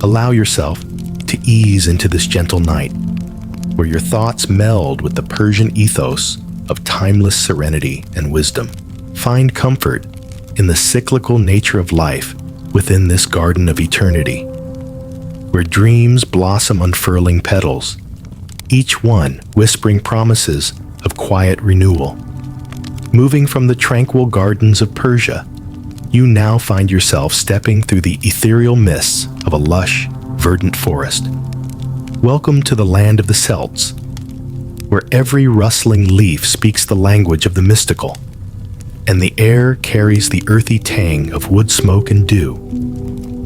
Allow yourself to ease into this gentle night, where your thoughts meld with the Persian ethos of timeless serenity and wisdom. Find comfort in the cyclical nature of life within this garden of eternity. where dreams blossom unfurling petals, each one whispering promises of quiet renewal. Moving from the tranquil gardens of Persia, you now find yourself stepping through the ethereal mists of a lush, verdant forest. Welcome to the land of the Celts, where every rustling leaf speaks the language of the mystical, and the air carries the earthy tang of wood smoke and dew.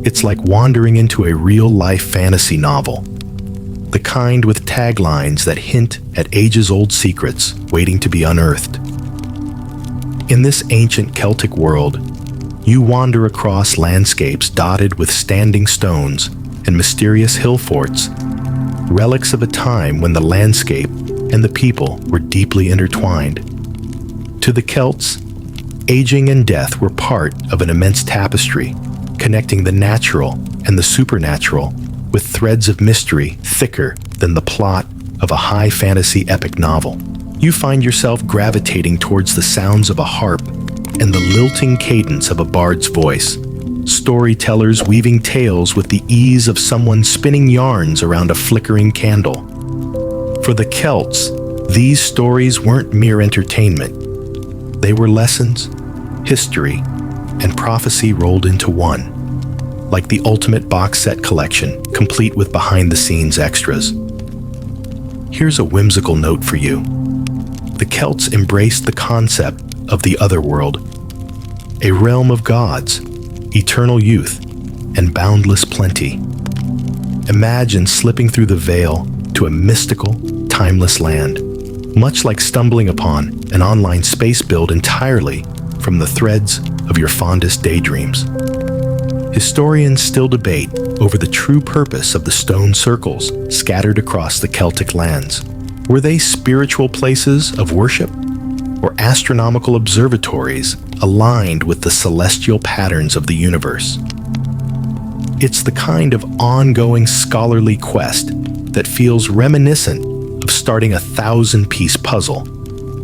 It's like wandering into a real-life fantasy novel, the kind with taglines that hint at ages-old secrets waiting to be unearthed. In this ancient Celtic world, you wander across landscapes dotted with standing stones and mysterious hill forts, relics of a time when the landscape and the people were deeply intertwined. To the Celts, aging and death were part of an immense tapestry, connecting the natural and the supernatural with threads of mystery thicker than the plot of a high fantasy epic novel. You find yourself gravitating towards the sounds of a harp and the lilting cadence of a bard's voice, storytellers weaving tales with the ease of someone spinning yarns around a flickering candle. For the Celts, these stories weren't mere entertainment. They were lessons, history, and prophecy rolled into one, like the ultimate box set collection, complete with behind-the-scenes extras. Here's a whimsical note for you. The Celts embraced the concept of the otherworld, a realm of gods, eternal youth, and boundless plenty. Imagine slipping through the veil to a mystical, timeless land, much like stumbling upon an online space built entirely from the threads of your fondest daydreams. Historians still debate over the true purpose of the stone circles scattered across the Celtic lands. Were they spiritual places of worship, or astronomical observatories aligned with the celestial patterns of the universe? It's the kind of ongoing scholarly quest that feels reminiscent of starting a 1,000-piece puzzle,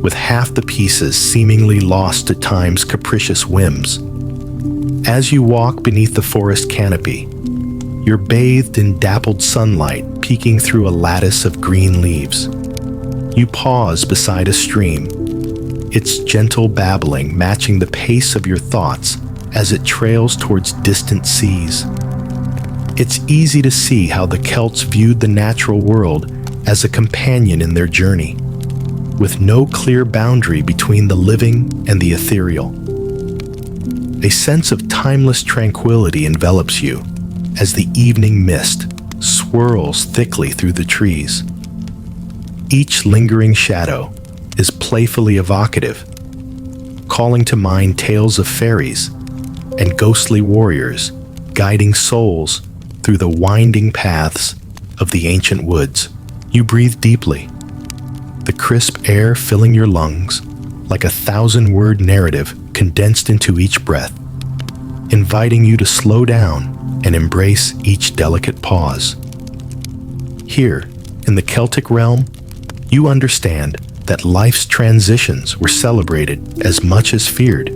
with half the pieces seemingly lost to time's capricious whims. As you walk beneath the forest canopy, you're bathed in dappled sunlight peeking through a lattice of green leaves. You pause beside a stream, its gentle babbling matching the pace of your thoughts as it trails towards distant seas. It's easy to see how the Celts viewed the natural world as a companion in their journey, with no clear boundary between the living and the ethereal. A sense of timeless tranquility envelops you as the evening mist swirls thickly through the trees. Each lingering shadow is playfully evocative, calling to mind tales of fairies and ghostly warriors guiding souls through the winding paths of the ancient woods. You breathe deeply, the crisp air filling your lungs like a 1,000-word narrative condensed into each breath, inviting you to slow down and embrace each delicate pause. Here, in the Celtic realm, you understand that life's transitions were celebrated as much as feared.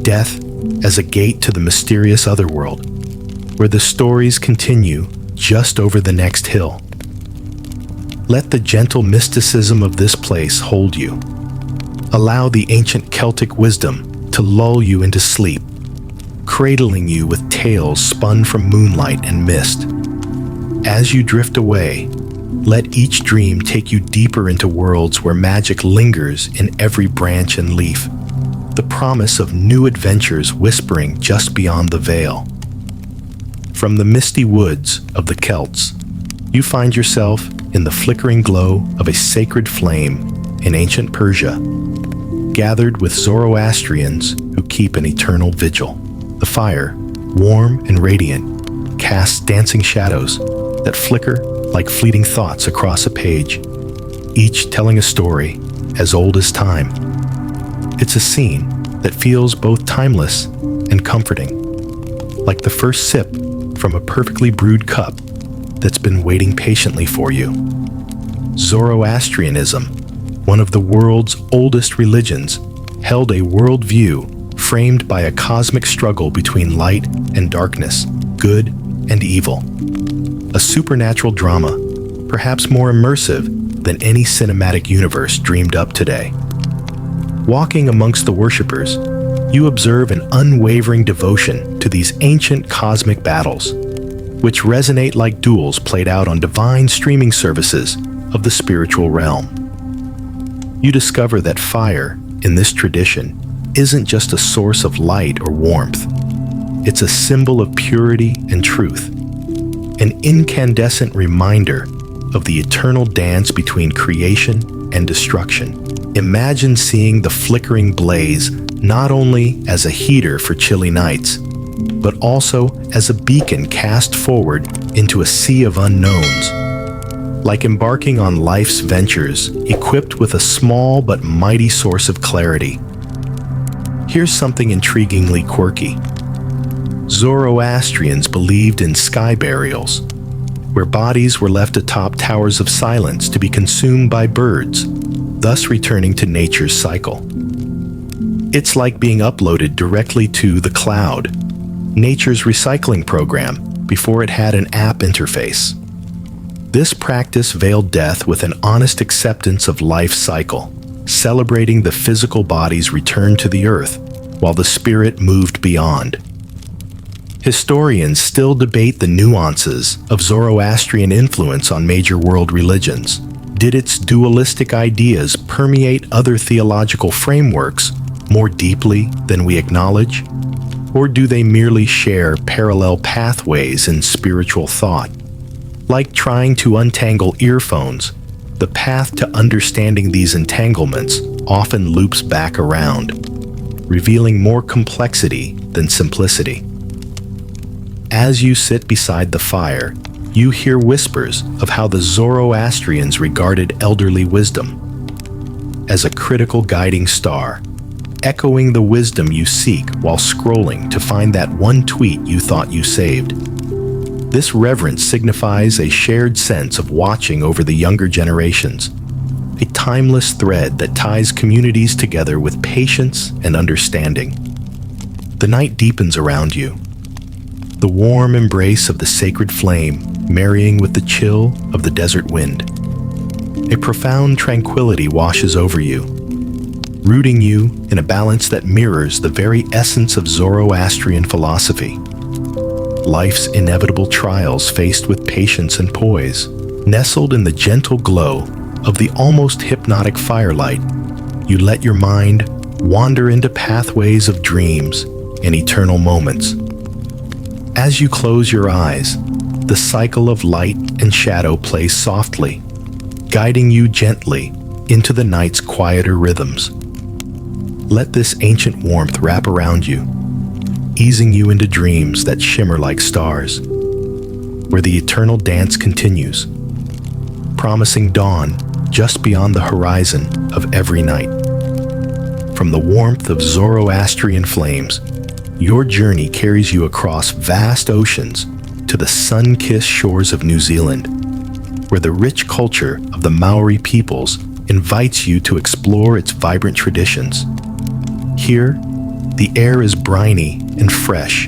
Death as a gate to the mysterious otherworld, where the stories continue just over the next hill. Let the gentle mysticism of this place hold you. Allow the ancient Celtic wisdom to lull you into sleep, cradling you with tales spun from moonlight and mist. As you drift away, let each dream take you deeper into worlds where magic lingers in every branch and leaf, the promise of new adventures whispering just beyond the veil. From the misty woods of the Celts, you find yourself in the flickering glow of a sacred flame in ancient Persia, gathered with Zoroastrians who keep an eternal vigil. The fire, warm and radiant, casts dancing shadows that flicker like fleeting thoughts across a page, each telling a story as old as time. It's a scene that feels both timeless and comforting, like the first sip from a perfectly brewed cup that's been waiting patiently for you. Zoroastrianism, one of the world's oldest religions, held a worldview framed by a cosmic struggle between light and darkness, good and evil. A supernatural drama, perhaps more immersive than any cinematic universe dreamed up today. Walking amongst the worshippers, you observe an unwavering devotion to these ancient cosmic battles, which resonate like duels played out on divine streaming services of the spiritual realm. You discover that fire, in this tradition, isn't just a source of light or warmth. It's a symbol of purity and truth, an incandescent reminder of the eternal dance between creation and destruction. Imagine seeing the flickering blaze not only as a heater for chilly nights, but also as a beacon cast forward into a sea of unknowns. Like embarking on life's ventures, equipped with a small but mighty source of clarity. Here's something intriguingly quirky. Zoroastrians believed in sky burials, where bodies were left atop towers of silence to be consumed by birds, thus returning to nature's cycle. It's like being uploaded directly to the cloud, nature's recycling program, before it had an app interface. This practice veiled death with an honest acceptance of life's cycle, celebrating the physical body's return to the earth, while the spirit moved beyond. Historians still debate the nuances of Zoroastrian influence on major world religions. Did its dualistic ideas permeate other theological frameworks more deeply than we acknowledge? Or do they merely share parallel pathways in spiritual thought? Like trying to untangle earphones, the path to understanding these entanglements often loops back around, revealing more complexity than simplicity. As you sit beside the fire, you hear whispers of how the Zoroastrians regarded elderly wisdom as a critical guiding star, echoing the wisdom you seek while scrolling to find that one tweet you thought you saved. This reverence signifies a shared sense of watching over the younger generations, a timeless thread that ties communities together with patience and understanding. The night deepens around you, the warm embrace of the sacred flame marrying with the chill of the desert wind. A profound tranquility washes over you, rooting you in a balance that mirrors the very essence of Zoroastrian philosophy. Life's inevitable trials faced with patience and poise, nestled in the gentle glow of the almost hypnotic firelight, you let your mind wander into pathways of dreams and eternal moments. As you close your eyes, the cycle of light and shadow plays softly, guiding you gently into the night's quieter rhythms. Let this ancient warmth wrap around you, easing you into dreams that shimmer like stars, where the eternal dance continues, promising dawn just beyond the horizon of every night. From the warmth of Zoroastrian flames, your journey carries you across vast oceans to the sun-kissed shores of New Zealand, where the rich culture of the Maori peoples invites you to explore its vibrant traditions. Here, the air is briny and fresh,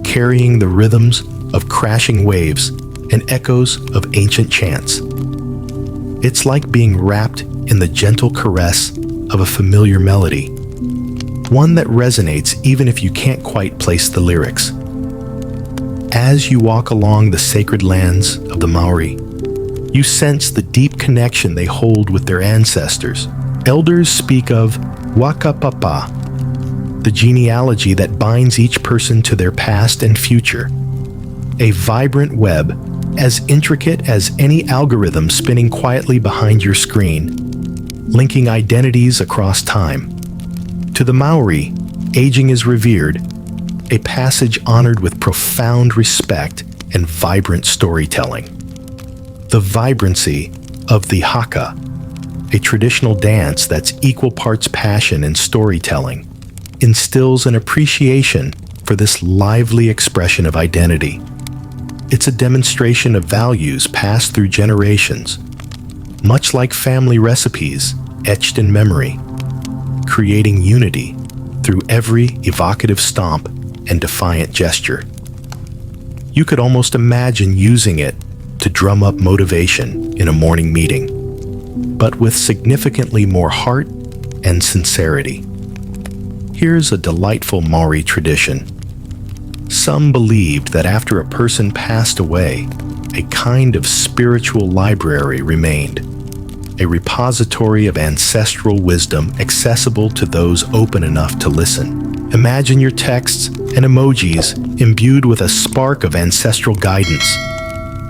carrying the rhythms of crashing waves and echoes of ancient chants. It's like being wrapped in the gentle caress of a familiar melody, one that resonates even if you can't quite place the lyrics. As you walk along the sacred lands of the Maori, you sense the deep connection they hold with their ancestors. Elders speak of Wakapapa, the genealogy that binds each person to their past and future, a vibrant web as intricate as any algorithm spinning quietly behind your screen, linking identities across time. To the Maori, aging is revered, a passage honored with profound respect and vibrant storytelling. The vibrancy of the haka, a traditional dance that's equal parts passion and storytelling, instills an appreciation for this lively expression of identity. It's a demonstration of values passed through generations, much like family recipes etched in memory, creating unity through every evocative stomp and defiant gesture. You could almost imagine using it to drum up motivation in a morning meeting, but with significantly more heart and sincerity. Here's a delightful Maori tradition. Some believed that after a person passed away, a kind of spiritual library remained, a repository of ancestral wisdom accessible to those open enough to listen. Imagine your texts and emojis imbued with a spark of ancestral guidance,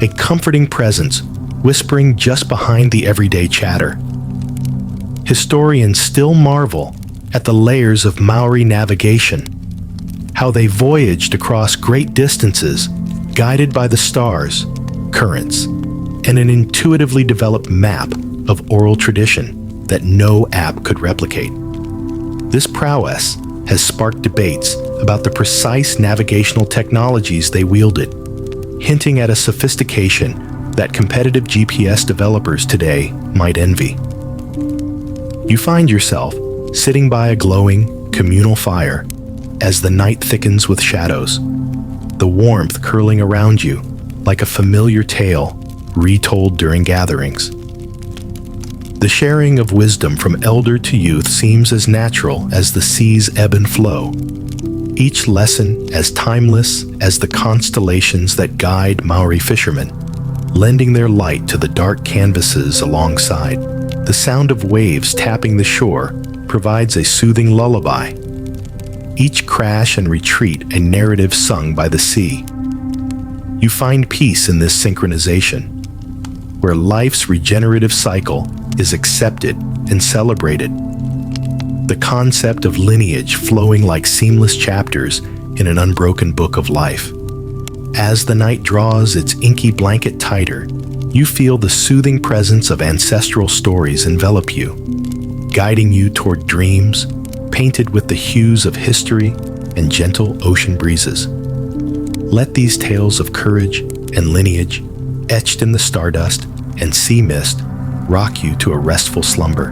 a comforting presence whispering just behind the everyday chatter. Historians still marvel at the layers of Maori navigation, how they voyaged across great distances, guided by the stars, currents, and an intuitively developed map of oral tradition that no app could replicate. This prowess has sparked debates about the precise navigational technologies they wielded, hinting at a sophistication that competitive GPS developers today might envy. You find yourself sitting by a glowing, communal fire as the night thickens with shadows, the warmth curling around you like a familiar tale retold during gatherings. The sharing of wisdom from elder to youth seems as natural as the sea's ebb and flow, each lesson as timeless as the constellations that guide Maori fishermen, lending their light to the dark canvases alongside. The sound of waves tapping the shore provides a soothing lullaby, each crash and retreat a narrative sung by the sea. You find peace in this synchronization, where life's regenerative cycle is accepted and celebrated. The concept of lineage flowing like seamless chapters in an unbroken book of life. As the night draws its inky blanket tighter, you feel the soothing presence of ancestral stories envelop you, guiding you toward dreams painted with the hues of history and gentle ocean breezes. Let these tales of courage and lineage, etched in the stardust and sea mist, rock you to a restful slumber.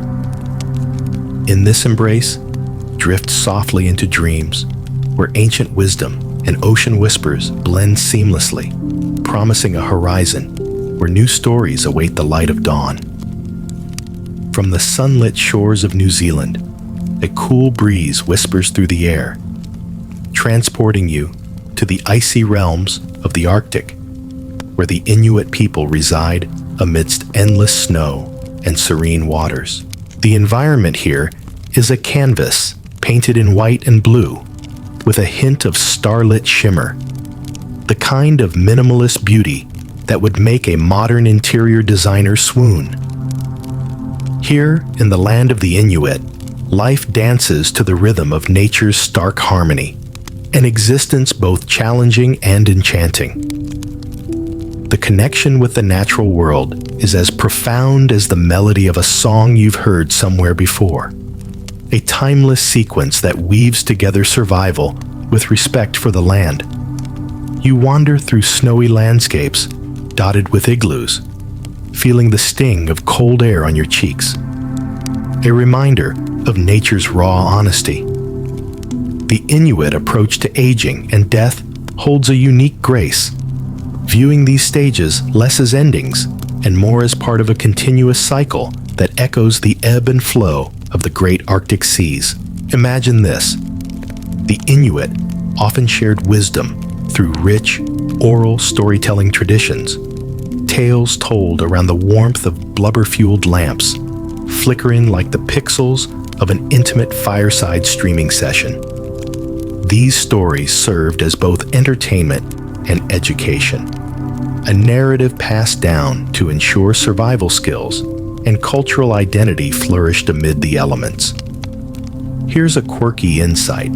In this embrace, drift softly into dreams where ancient wisdom and ocean whispers blend seamlessly, promising a horizon where new stories await the light of dawn. From the sunlit shores of New Zealand, a cool breeze whispers through the air, transporting you to the icy realms of the Arctic, where the Inuit people reside amidst endless snow and serene waters. The environment here is a canvas painted in white and blue, with a hint of starlit shimmer, the kind of minimalist beauty that would make a modern interior designer swoon. Here, in the land of the Inuit, life dances to the rhythm of nature's stark harmony, an existence both challenging and enchanting. The connection with the natural world is as profound as the melody of a song you've heard somewhere before, a timeless sequence that weaves together survival with respect for the land. You wander through snowy landscapes dotted with igloos, feeling the sting of cold air on your cheeks, a reminder of nature's raw honesty. The Inuit approach to aging and death holds a unique grace, viewing these stages less as endings and more as part of a continuous cycle that echoes the ebb and flow of the great Arctic seas. Imagine this: the Inuit often shared wisdom through rich, oral storytelling traditions, tales told around the warmth of blubber-fueled lamps, flickering like the pixels of an intimate fireside streaming session. These stories served as both entertainment and education, a narrative passed down to ensure survival skills and cultural identity flourished amid the elements. Here's a quirky insight.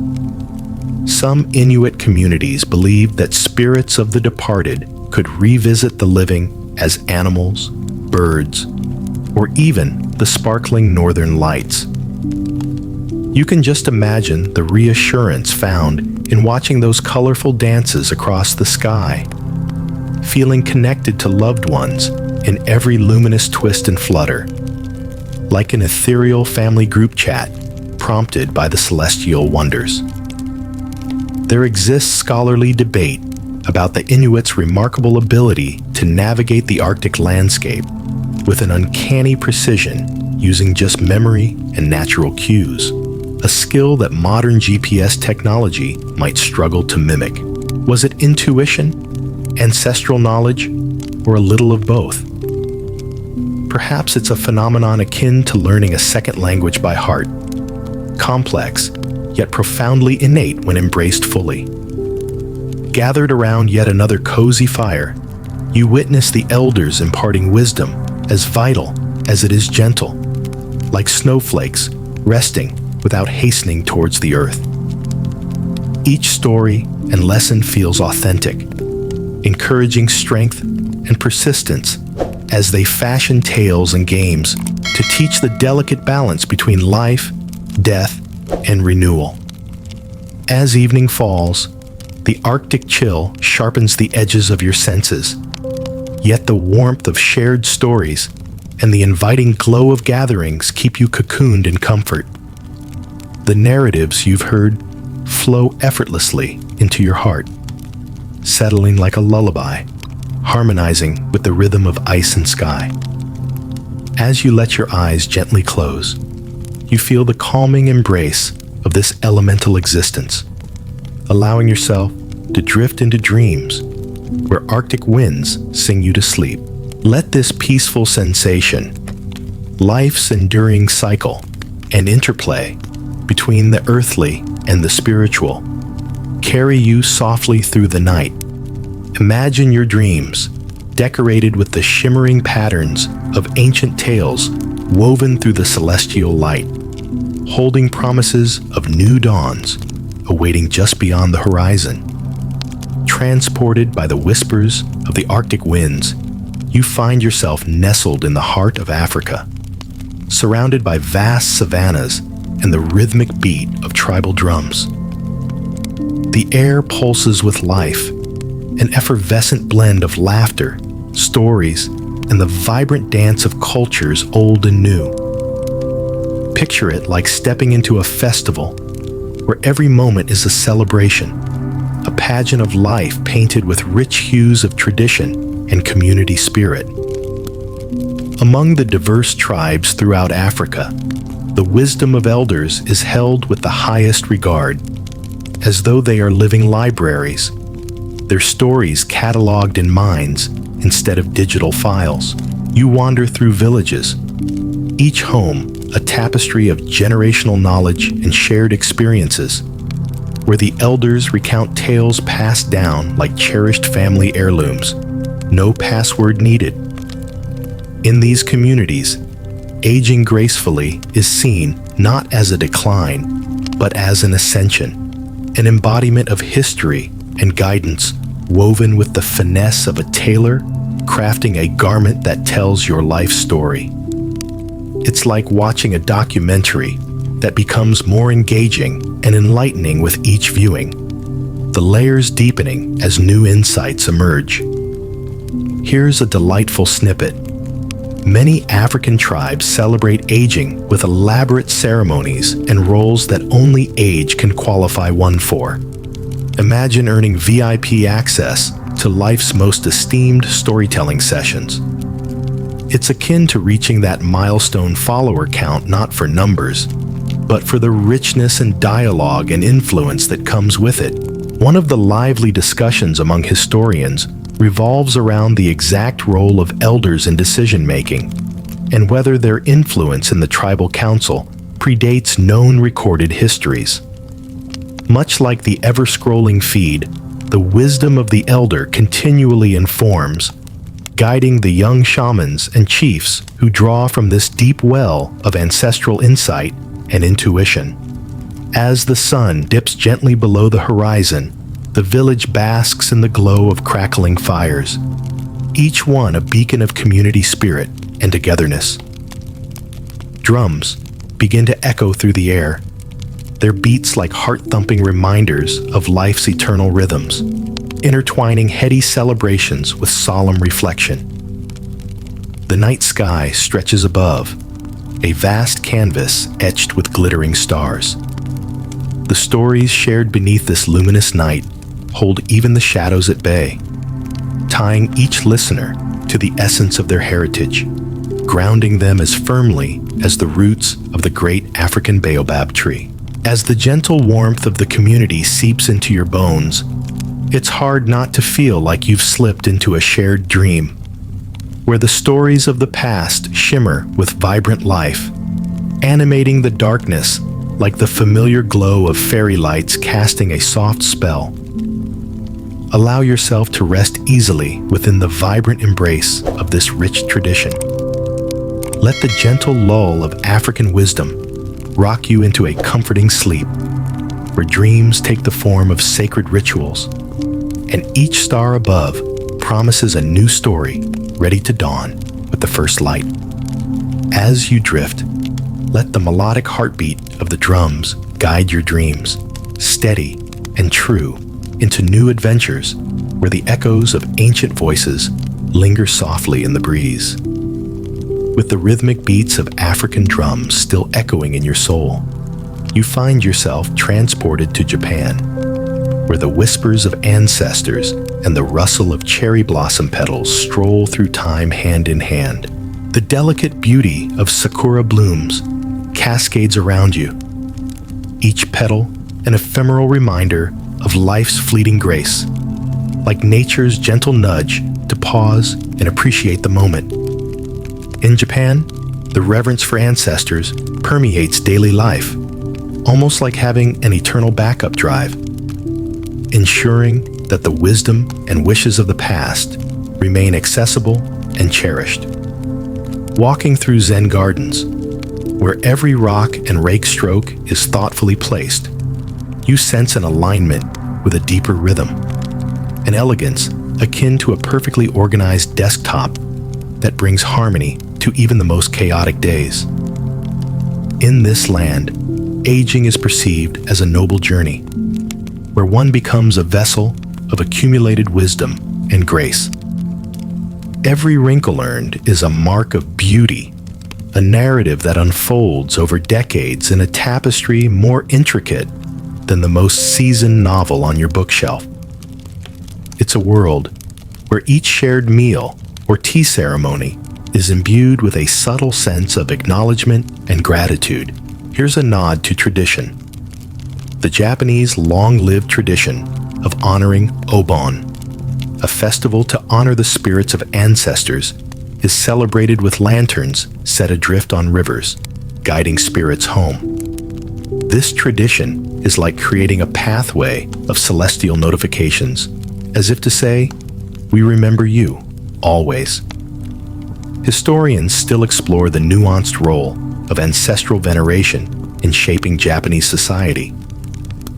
Some Inuit communities believed that spirits of the departed could revisit the living as animals, birds, or even the sparkling northern lights. You can just imagine the reassurance found in watching those colorful dances across the sky, feeling connected to loved ones in every luminous twist and flutter, like an ethereal family group chat prompted by the celestial wonders. There exists scholarly debate about the Inuits' remarkable ability to navigate the Arctic landscape with an uncanny precision using just memory and natural cues, a skill that modern GPS technology might struggle to mimic. Was it intuition, ancestral knowledge, or a little of both? Perhaps it's a phenomenon akin to learning a second language by heart, complex, yet profoundly innate when embraced fully. Gathered around yet another cozy fire, you witness the elders imparting wisdom as vital as it is gentle, like snowflakes resting without hastening towards the earth. Each story and lesson feels authentic, encouraging strength and persistence as they fashion tales and games to teach the delicate balance between life, death, and renewal. As evening falls, the Arctic chill sharpens the edges of your senses, yet the warmth of shared stories and the inviting glow of gatherings keep you cocooned in comfort. The narratives you've heard flow effortlessly into your heart, settling like a lullaby, harmonizing with the rhythm of ice and sky. As you let your eyes gently close, you feel the calming embrace of this elemental existence, allowing yourself to drift into dreams where Arctic winds sing you to sleep. Let this peaceful sensation, life's enduring cycle and interplay between the earthly and the spiritual, carry you softly through the night. Imagine your dreams decorated with the shimmering patterns of ancient tales woven through the celestial light, holding promises of new dawns awaiting just beyond the horizon. Transported by the whispers of the Arctic winds, you find yourself nestled in the heart of Africa, surrounded by vast savannas and the rhythmic beat of tribal drums. The air pulses with life, an effervescent blend of laughter, stories, and the vibrant dance of cultures old and new. Picture it like stepping into a festival where every moment is a celebration, a pageant of life painted with rich hues of tradition and community spirit. Among the diverse tribes throughout Africa, the wisdom of elders is held with the highest regard, as though they are living libraries, their stories cataloged in minds instead of digital files. You wander through villages, each home a tapestry of generational knowledge and shared experiences, where the elders recount tales passed down like cherished family heirlooms, no password needed. In these communities, aging gracefully is seen not as a decline, but as an ascension, an embodiment of history and guidance woven with the finesse of a tailor crafting a garment that tells your life story. It's like watching a documentary that becomes more engaging and enlightening with each viewing, the layers deepening as new insights emerge. Here's a delightful snippet. Many African tribes celebrate aging with elaborate ceremonies and roles that only age can qualify one for. Imagine earning VIP access to life's most esteemed storytelling sessions. It's akin to reaching that milestone follower count not for numbers, but for the richness and dialogue and influence that comes with it. One of the lively discussions among historians revolves around the exact role of elders in decision-making, and whether their influence in the tribal council predates known recorded histories. Much like the ever-scrolling feed, the wisdom of the elder continually informs, guiding the young shamans and chiefs who draw from this deep well of ancestral insight and intuition. As the sun dips gently below the horizon, the village basks in the glow of crackling fires, each one a beacon of community spirit and togetherness. Drums begin to echo through the air, their beats like heart-thumping reminders of life's eternal rhythms, intertwining heady celebrations with solemn reflection. The night sky stretches above, a vast canvas etched with glittering stars. The stories shared beneath this luminous night hold even the shadows at bay, tying each listener to the essence of their heritage, grounding them as firmly as the roots of the great African baobab tree. As the gentle warmth of the community seeps into your bones, it's hard not to feel like you've slipped into a shared dream, where the stories of the past shimmer with vibrant life, animating the darkness like the familiar glow of fairy lights casting a soft spell. Allow yourself to rest easily within the vibrant embrace of this rich tradition. Let the gentle lull of African wisdom rock you into a comforting sleep, where dreams take the form of sacred rituals, and each star above promises a new story ready to dawn with the first light. As you drift, let the melodic heartbeat of the drums guide your dreams, steady and true, into new adventures where the echoes of ancient voices linger softly in the breeze. With the rhythmic beats of African drums still echoing in your soul, you find yourself transported to Japan, where the whispers of ancestors and the rustle of cherry blossom petals stroll through time hand in hand. The delicate beauty of sakura blooms cascades around you, each petal an ephemeral reminder of life's fleeting grace, like nature's gentle nudge to pause and appreciate the moment. In Japan, the reverence for ancestors permeates daily life, almost like having an eternal backup drive, ensuring that the wisdom and wishes of the past remain accessible and cherished. Walking through Zen gardens, where every rock and rake stroke is thoughtfully placed, you sense an alignment with a deeper rhythm, an elegance akin to a perfectly organized desktop that brings harmony to even the most chaotic days. In this land, aging is perceived as a noble journey, where one becomes a vessel of accumulated wisdom and grace. Every wrinkle earned is a mark of beauty, a narrative that unfolds over decades in a tapestry more intricate than the most seasoned novel on your bookshelf. It's a world where each shared meal or tea ceremony is imbued with a subtle sense of acknowledgement and gratitude. Here's a nod to tradition. The Japanese long-lived tradition of honoring Obon, a festival to honor the spirits of ancestors, is celebrated with lanterns set adrift on rivers, guiding spirits home. This tradition is like creating a pathway of celestial notifications, as if to say, "We remember you, always." Historians still explore the nuanced role of ancestral veneration in shaping Japanese society,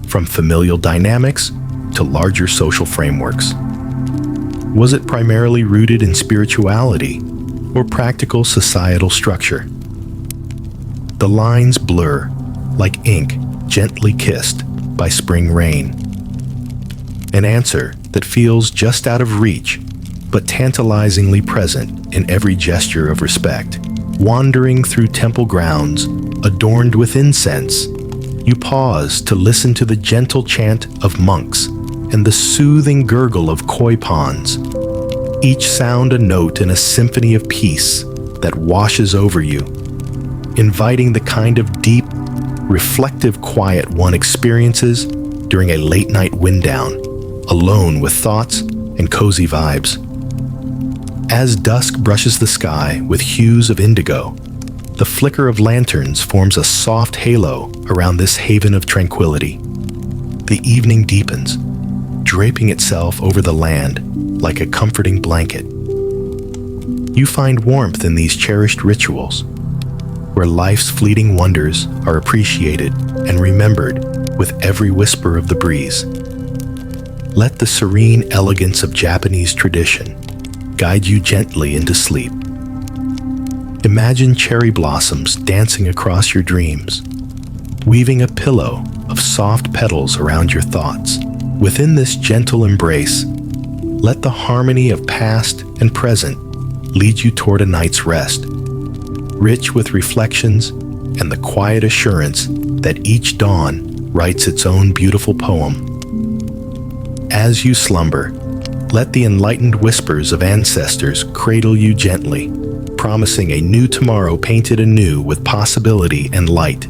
from familial dynamics to larger social frameworks. Was it primarily rooted in spirituality or practical societal structure? The lines blur like ink gently kissed by spring rain. An answer that feels just out of reach, but tantalizingly present in every gesture of respect. Wandering through temple grounds adorned with incense, you pause to listen to the gentle chant of monks and the soothing gurgle of koi ponds, each sound a note in a symphony of peace that washes over you, inviting the kind of deep, reflective quiet one experiences during a late-night wind down, alone with thoughts and cozy vibes. As dusk brushes the sky with hues of indigo, the flicker of lanterns forms a soft halo around this haven of tranquility. The evening deepens, draping itself over the land like a comforting blanket. You find warmth in these cherished rituals, where life's fleeting wonders are appreciated and remembered with every whisper of the breeze. Let the serene elegance of Japanese tradition guide you gently into sleep. Imagine cherry blossoms dancing across your dreams, weaving a pillow of soft petals around your thoughts. Within this gentle embrace, let the harmony of past and present lead you toward a night's rest, rich with reflections and the quiet assurance that each dawn writes its own beautiful poem. As you slumber, let the enlightened whispers of ancestors cradle you gently, promising a new tomorrow painted anew with possibility and light.